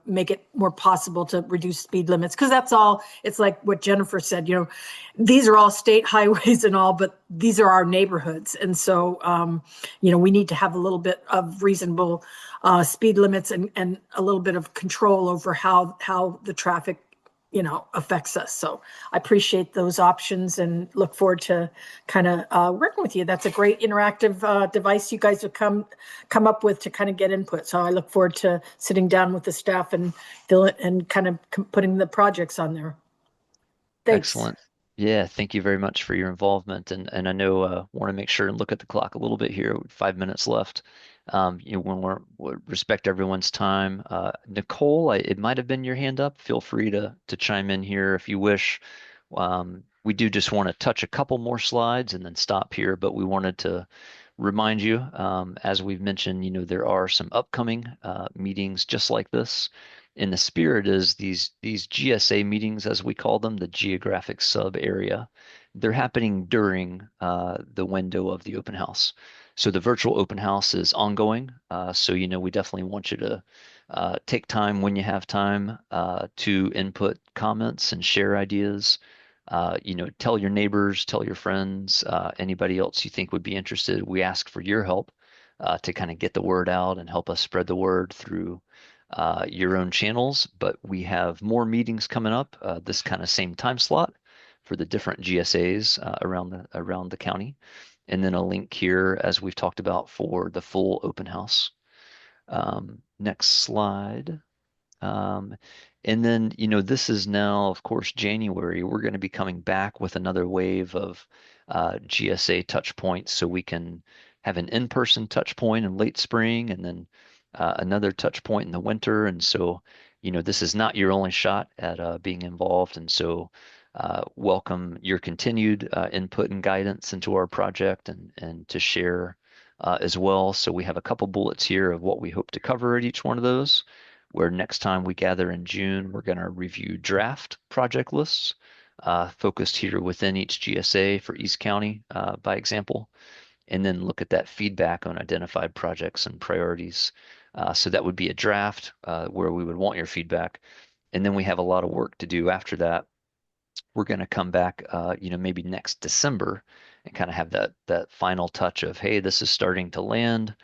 make it more possible to reduce speed limits. Because that's all, it's like what Jennifer said, these are all state highways and all, but these are our neighborhoods. And so, we need to have a little bit of reasonable speed limits and a little bit of control over how the traffic affects us. So I appreciate those options and look forward to kind of working with you. That's a great interactive device you guys have come up with to kind of get input. So I look forward to sitting down with the staff and kind of putting the projects on there. Thanks. Excellent. Yeah, thank you very much for your involvement. And I know want to make sure and look at the clock a little bit here. 5 minutes left. When we respect everyone's time. Nicole, it might have been your hand up. Feel free to chime in here if you wish. We do just want to touch a couple more slides and then stop here, but we wanted to remind you, as we've mentioned, there are some upcoming meetings just like this. And the spirit is these GSA meetings, as we call them, the geographic sub area. They're happening during the window of the open house. So the virtual open house is ongoing. So, we definitely want you to take time when you have time to input comments and share ideas. Tell your neighbors, tell your friends, anybody else you think would be interested. We ask for your help to kind of get the word out and help us spread the word through your own channels. But we have more meetings coming up this kind of same time slot for the different GSAs around the county. And then a link here, as we've talked about, for the full open house. Next slide. And then, this is now, of course, January. We're going to be coming back with another wave of GSA touch points, so we can have an in-person touch point in late spring, and then another touch point in the winter. And so, this is not your only shot at being involved. And so welcome your continued input and guidance into our project and to share as well. So we have a couple bullets here of what we hope to cover at each one of those, where next time we gather in June, we're going to review draft project lists focused here within each GSA for East County, by example, and then look at that feedback on identified projects and priorities. So that would be a draft where we would want your feedback. And then we have a lot of work to do after that. We're going to come back, maybe next December and kind of have that final touch of, hey, this is starting to land.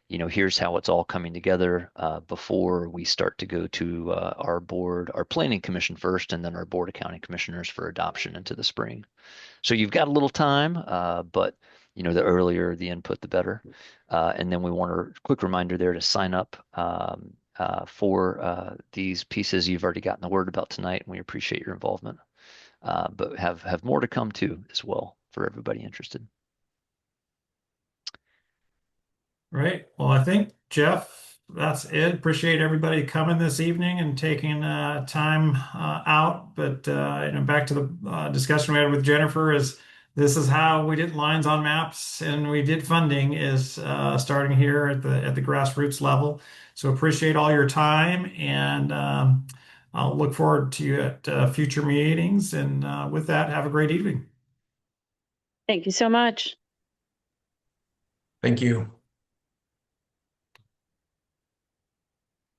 Here's how it's all coming together before we start to go to our planning commission first, and then our board of county commissioners for adoption into the spring. So you've got a little time, but the earlier the input, the better. And then we want a quick reminder there to sign up for these pieces you've already gotten the word about tonight, and we appreciate your involvement. But have more to come too as well for everybody interested. Right. Well, I think, Jeff, that's it. Appreciate everybody coming this evening and taking time out. But back to the discussion we had with Jennifer is this is how we did lines on maps and we did funding is starting here at the grassroots level. So appreciate all your time, and I'll look forward to you at future meetings. And with that, have a great evening. Thank you so much. Thank you.